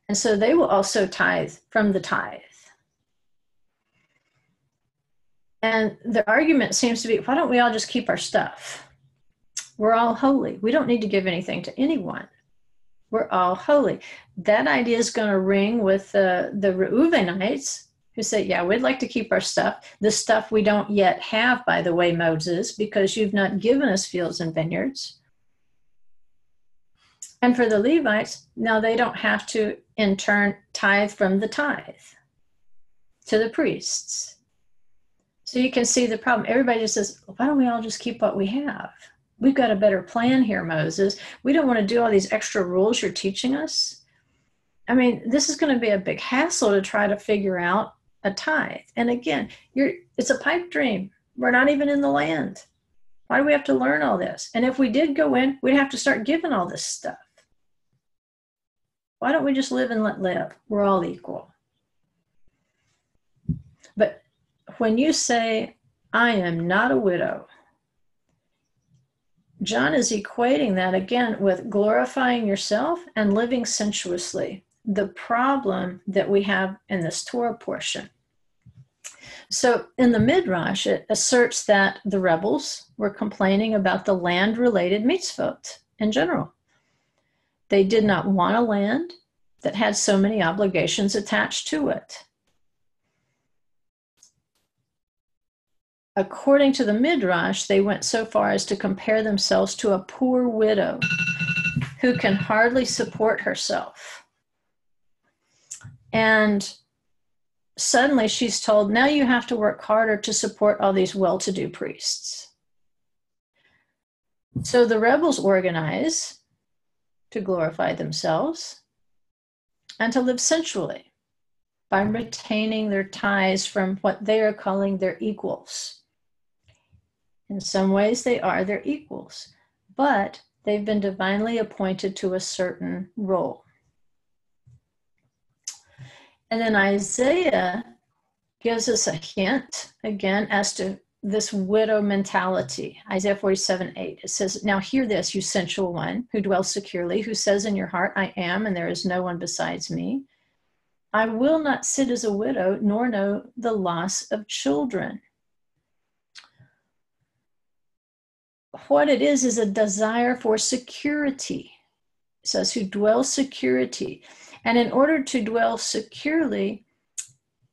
And so they will also tithe from the tithe. And the argument seems to be, why don't we all just keep our stuff? We're all holy. We don't need to give anything to anyone. We're all holy. That idea is going to ring with the Reuvenites, who say, yeah, we'd like to keep our stuff, the stuff we don't yet have, by the way, Moses, because you've not given us fields and vineyards. And for the Levites, now they don't have to in turn tithe from the tithe to the priests. So you can see the problem. Everybody just says, why don't we all just keep what we have? We've got a better plan here, Moses. We don't want to do all these extra rules you're teaching us. I mean, this is going to be a big hassle to try to figure out a tithe. And again, it's a pipe dream. We're not even in the land. Why do we have to learn all this? And if we did go in, we'd have to start giving all this stuff. Why don't we just live and let live? We're all equal. But when you say, I am not a widow, John is equating that again with glorifying yourself and living sensuously, the problem that we have in this Torah portion. So in the Midrash, it asserts that the rebels were complaining about the land-related mitzvot in general. They did not want a land that had so many obligations attached to it. According to the Midrash, they went so far as to compare themselves to a poor widow who can hardly support herself. And suddenly she's told, now you have to work harder to support all these well-to-do priests. So the rebels organize to glorify themselves and to live sensually by retaining their ties from what they are calling their equals. In some ways, they are their equals, but they've been divinely appointed to a certain role. And then Isaiah gives us a hint, again, as to this widow mentality. Isaiah 47:8. It says, now hear this, you sensual one, who dwells securely, who says in your heart, I am, and there is no one besides me. I will not sit as a widow, nor know the loss of children. What it is a desire for security. It says, who dwells security. And in order to dwell securely,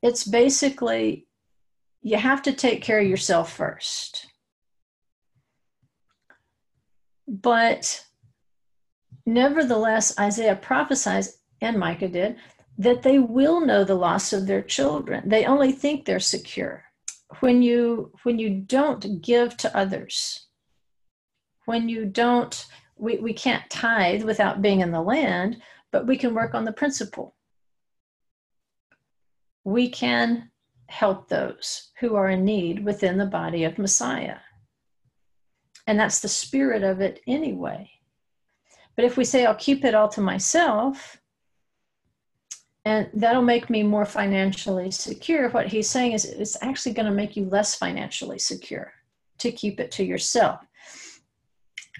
it's basically, you have to take care of yourself first. But nevertheless, Isaiah prophesies, and Micah did, that they will know the loss of their children. They only think they're secure. When you don't give to others, when you don't, we can't tithe without being in the land, but we can work on the principle. We can help those who are in need within the body of Messiah. And that's the spirit of it anyway. But if we say, I'll keep it all to myself, and that'll make me more financially secure, what he's saying is it's actually going to make you less financially secure to keep it to yourself.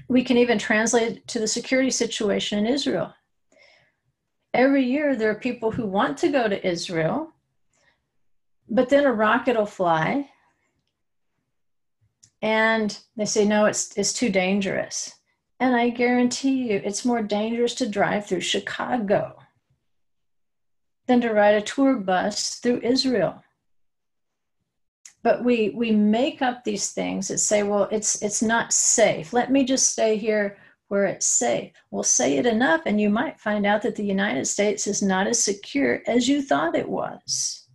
We can even translate it to the security situation in Israel. Every year there are people who want to go to Israel, but then a rocket will fly and they say, no, it's too dangerous. And I guarantee you it's more dangerous to drive through Chicago than to ride a tour bus through Israel. But we make up these things that say, well, it's not safe. Let me just stay here where it's safe. Well, say it enough and you might find out that the United States is not as secure as you thought it was,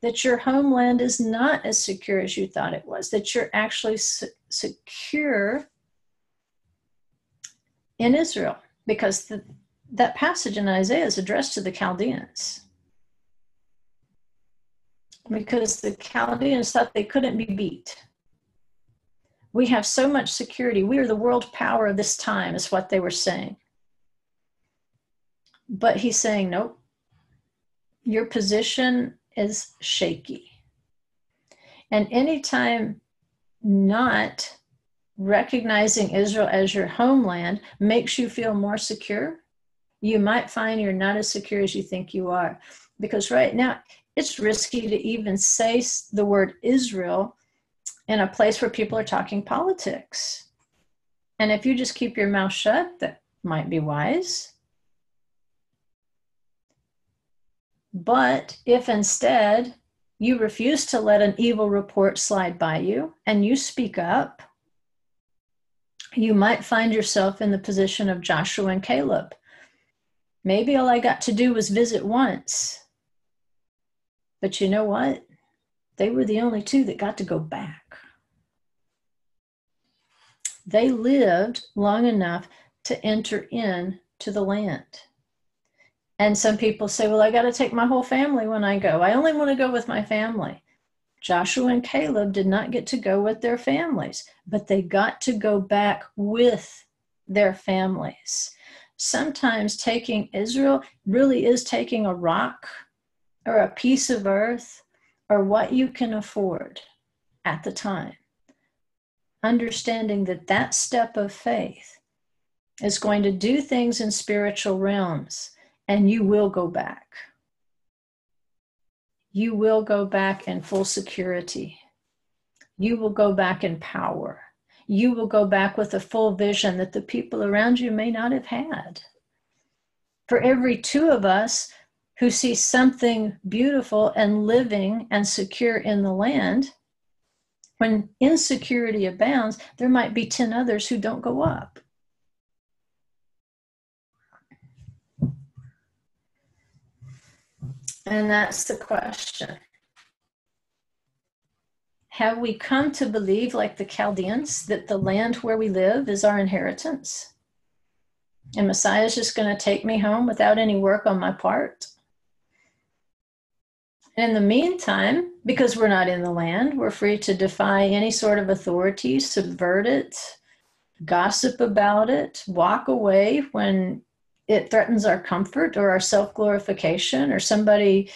that your homeland is not as secure as you thought it was, that you're actually secure in Israel, because that passage in Isaiah is addressed to the Chaldeans. Because the Chaldeans thought they couldn't be beat. We have so much security. We are the world power of this time, is what they were saying. But he's saying, nope, your position is shaky. And anytime not recognizing Israel as your homeland makes you feel more secure, you might find you're not as secure as you think you are. Because right now, it's risky to even say the word Israel in a place where people are talking politics. And if you just keep your mouth shut, that might be wise. But if instead you refuse to let an evil report slide by you, and you speak up, you might find yourself in the position of Joshua and Caleb. Maybe all I got to do was visit once. But you know what? They were the only two that got to go back. They lived long enough to enter into the land. And some people say, well, I got to take my whole family when I go. I only want to go with my family. Joshua and Caleb did not get to go with their families, but they got to go back with their families. Sometimes taking Israel really is taking a rock or a piece of earth or what you can afford at the time. Understanding that that step of faith is going to do things in spiritual realms, and you will go back. You will go back in full security. You will go back in power. You will go back with a full vision that the people around you may not have had. For every two of us who see something beautiful and living and secure in the land, when insecurity abounds, there might be 10 others who don't go up. And that's the question. Have we come to believe, like the Chaldeans, that the land where we live is our inheritance? And Messiah is just going to take me home without any work on my part? And in the meantime, because we're not in the land, we're free to defy any sort of authority, subvert it, gossip about it, walk away when it threatens our comfort or our self-glorification, or somebody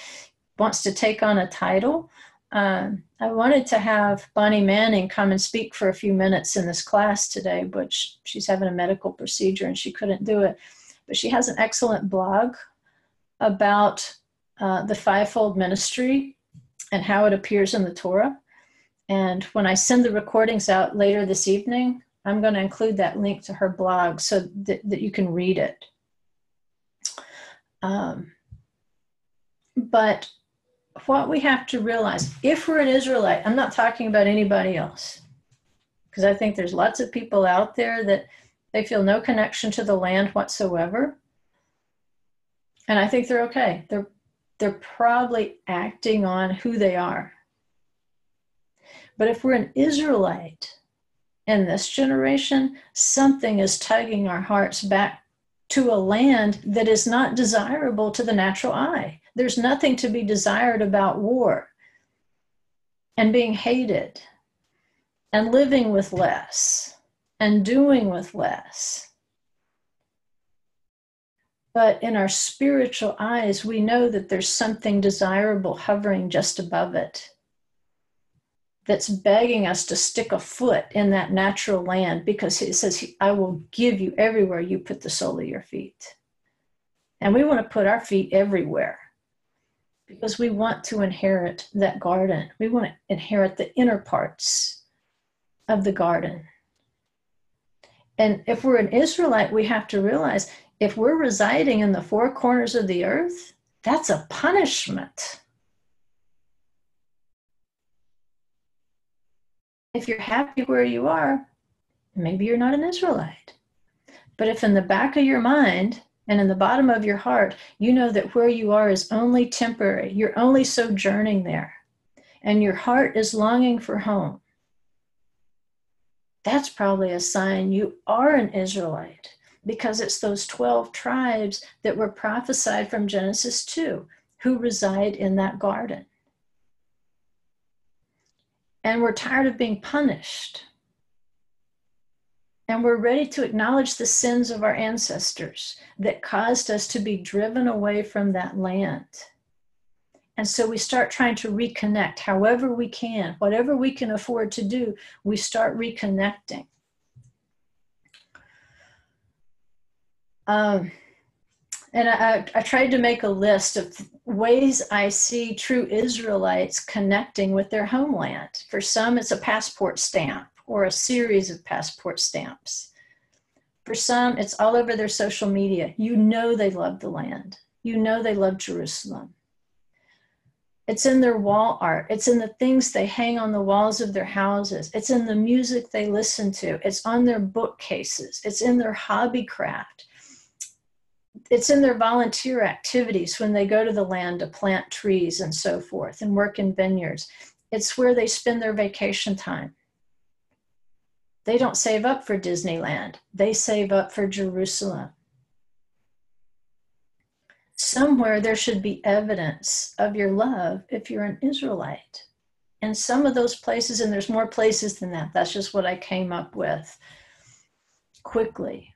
wants to take on a title. I wanted to have Bonnie Manning come and speak for a few minutes in this class today, but she's having a medical procedure and she couldn't do it. But she has an excellent blog about the fivefold ministry and how it appears in the Torah. And when I send the recordings out later this evening, I'm going to include that link to her blog so that you can read it. But what we have to realize, if we're an Israelite, I'm not talking about anybody else, because I think there's lots of people out there that they feel no connection to the land whatsoever. And I think they're okay. They're probably acting on who they are. But if we're an Israelite in this generation, something is tugging our hearts back to a land that is not desirable to the natural eye. There's nothing to be desired about war and being hated and living with less and doing with less. But in our spiritual eyes, we know that there's something desirable hovering just above it that's begging us to stick a foot in that natural land, because it says, I will give you everywhere you put the sole of your feet. And we want to put our feet everywhere because we want to inherit that garden. We want to inherit the inner parts of the garden. And if we're an Israelite, we have to realize, if we're residing in the four corners of the earth, that's a punishment. If you're happy where you are, maybe you're not an Israelite. But if in the back of your mind and in the bottom of your heart, you know that where you are is only temporary, you're only sojourning there, and your heart is longing for home, that's probably a sign you are an Israelite, because it's those 12 tribes that were prophesied from Genesis 2 who reside in that garden. And we're tired of being punished. And we're ready to acknowledge the sins of our ancestors that caused us to be driven away from that land. And so we start trying to reconnect however we can, whatever we can afford to do, we start reconnecting. And I tried to make a list of ways I see true Israelites connecting with their homeland. For some, it's a passport stamp or a series of passport stamps. For some, it's all over their social media. You know they love the land. You know they love Jerusalem. It's in their wall art. It's in the things they hang on the walls of their houses. It's in the music they listen to. It's on their bookcases. It's in their hobby craft. It's in their volunteer activities when they go to the land to plant trees and so forth and work in vineyards. It's where they spend their vacation time. They don't save up for Disneyland. They save up for Jerusalem. Somewhere there should be evidence of your love if you're an Israelite. And some of those places, and there's more places than that, that's just what I came up with quickly.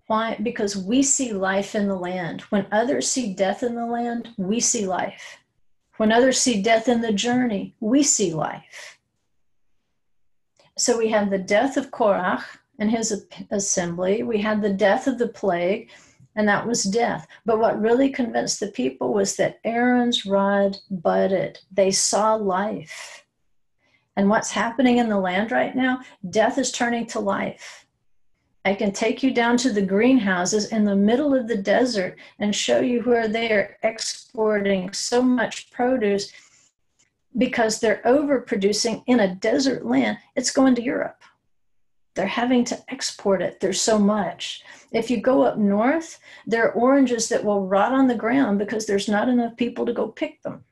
Why? Because we see life in the land. When others see death in the land, we see life. When others see death in the journey, we see life. So we had the death of Korach and his assembly. We had the death of the plague, and that was death. But what really convinced the people was that Aaron's rod budded. They saw life. And what's happening in the land right now? Death is turning to life. I can take you down to the greenhouses in the middle of the desert and show you where they are exporting so much produce because they're overproducing in a desert land. It's going to Europe. They're having to export it. There's so much. If you go up north, there are oranges that will rot on the ground because there's not enough people to go pick them.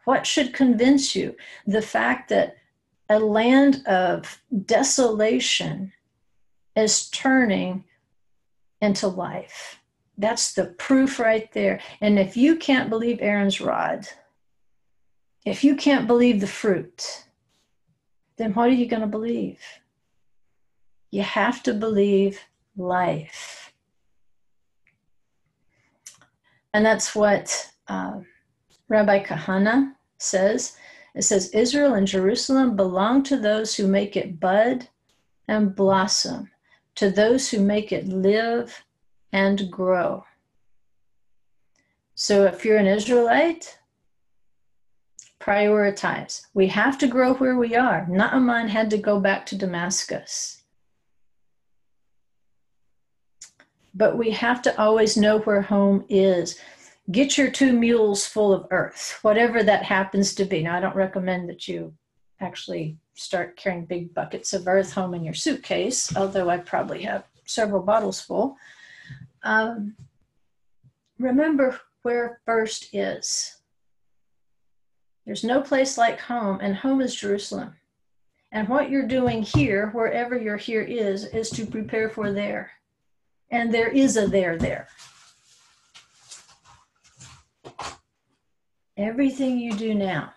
What should convince you? The fact that a land of desolation is turning into life. That's the proof right there. And if you can't believe Aaron's rod, if you can't believe the fruit, then what are you going to believe? You have to believe life. And that's what Rabbi Kahana says. It says, Israel and Jerusalem belong to those who make it bud and blossom, to those who make it live and grow. So if you're an Israelite, prioritize. We have to grow where we are. Naaman had to go back to Damascus. But we have to always know where home is. Get your 2 mules full of earth, whatever that happens to be. Now, I don't recommend that you actually start carrying big buckets of earth home in your suitcase, although I probably have several bottles full. Remember where first is. There's no place like home, and home is Jerusalem. And what you're doing here, wherever your here is to prepare for there. And there is a there. Everything you do now,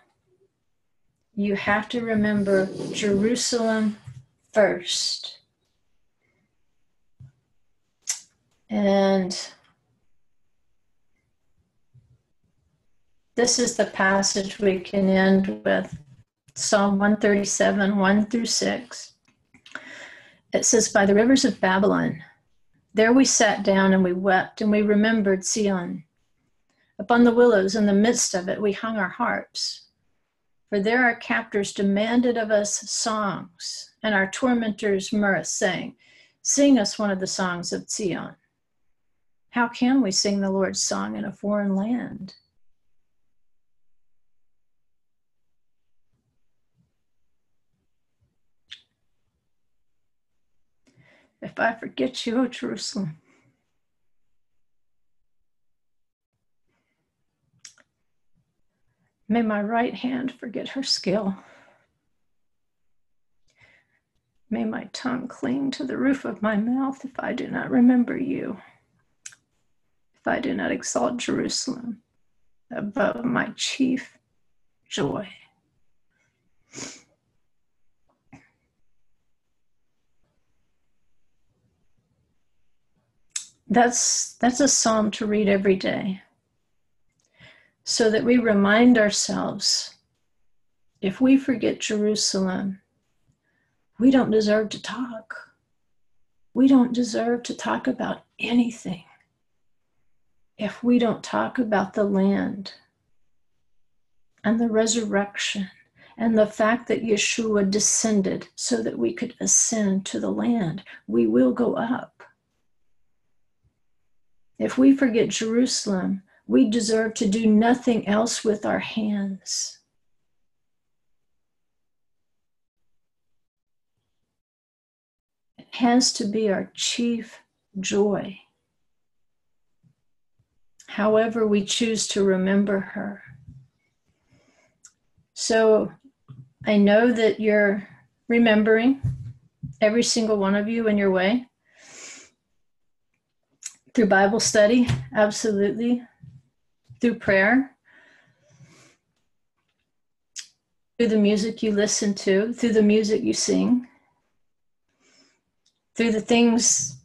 you have to remember Jerusalem first. And this is the passage we can end with, Psalm 137, 1 through 6. It says, by the rivers of Babylon, there we sat down and we wept and we remembered Zion. Upon the willows in the midst of it, we hung our harps. For there our captors demanded of us songs, and our tormentors mirth, saying, sing us one of the songs of Zion. How can we sing the Lord's song in a foreign land? If I forget you, O Jerusalem, may my right hand forget her skill. May my tongue cling to the roof of my mouth if I do not remember you, if I do not exalt Jerusalem above my chief joy. That's a psalm to read every day, so that we remind ourselves, if we forget Jerusalem, we don't deserve to talk. We don't deserve to talk about anything if we don't talk about the land and the resurrection and the fact that Yeshua descended so that we could ascend to the land. We will go up. If we forget Jerusalem, We deserve to do nothing else with our hands. It has to be our chief joy. However we choose to remember her. So I know that you're remembering, every single one of you in your way. Through Bible study, absolutely. Through prayer. Through the music you listen to, through the music you sing. Through the things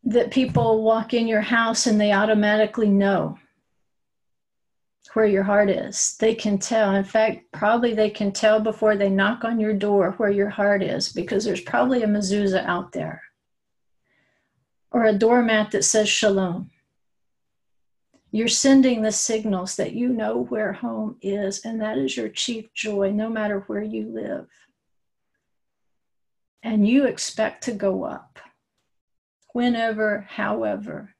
that people walk in your house and they automatically know where your heart is. They can tell. In fact, probably they can tell before they knock on your door where your heart is, because there's probably a mezuzah out there or a doormat that says shalom. You're sending the signals that you know where home is, and that is your chief joy, no matter where you live. And you expect to go up whenever, however.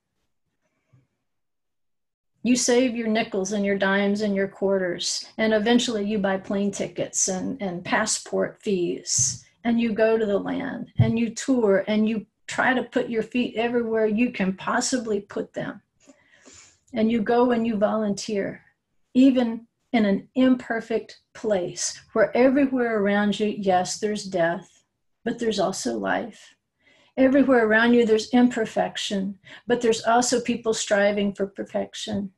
You save your nickels and your dimes and your quarters, and eventually you buy plane tickets and passport fees, and you go to the land and you tour and you try to put your feet everywhere you can possibly put them. And you go and you volunteer, even in an imperfect place where everywhere around you, yes, there's death, but there's also life. Everywhere around you, there's imperfection, but there's also people striving for perfection.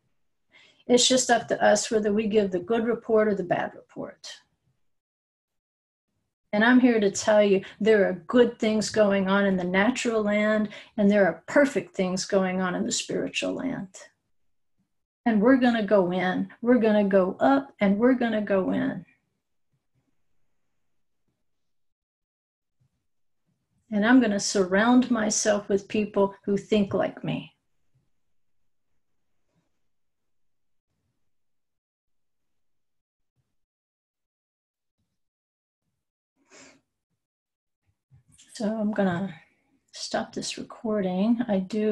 It's just up to us whether we give the good report or the bad report. And I'm here to tell you, there are good things going on in the natural land, and there are perfect things going on in the spiritual land. And we're going to go in, we're going to go up, and we're going to go in. And I'm going to surround myself with people who think like me. So I'm going to stop this recording. I do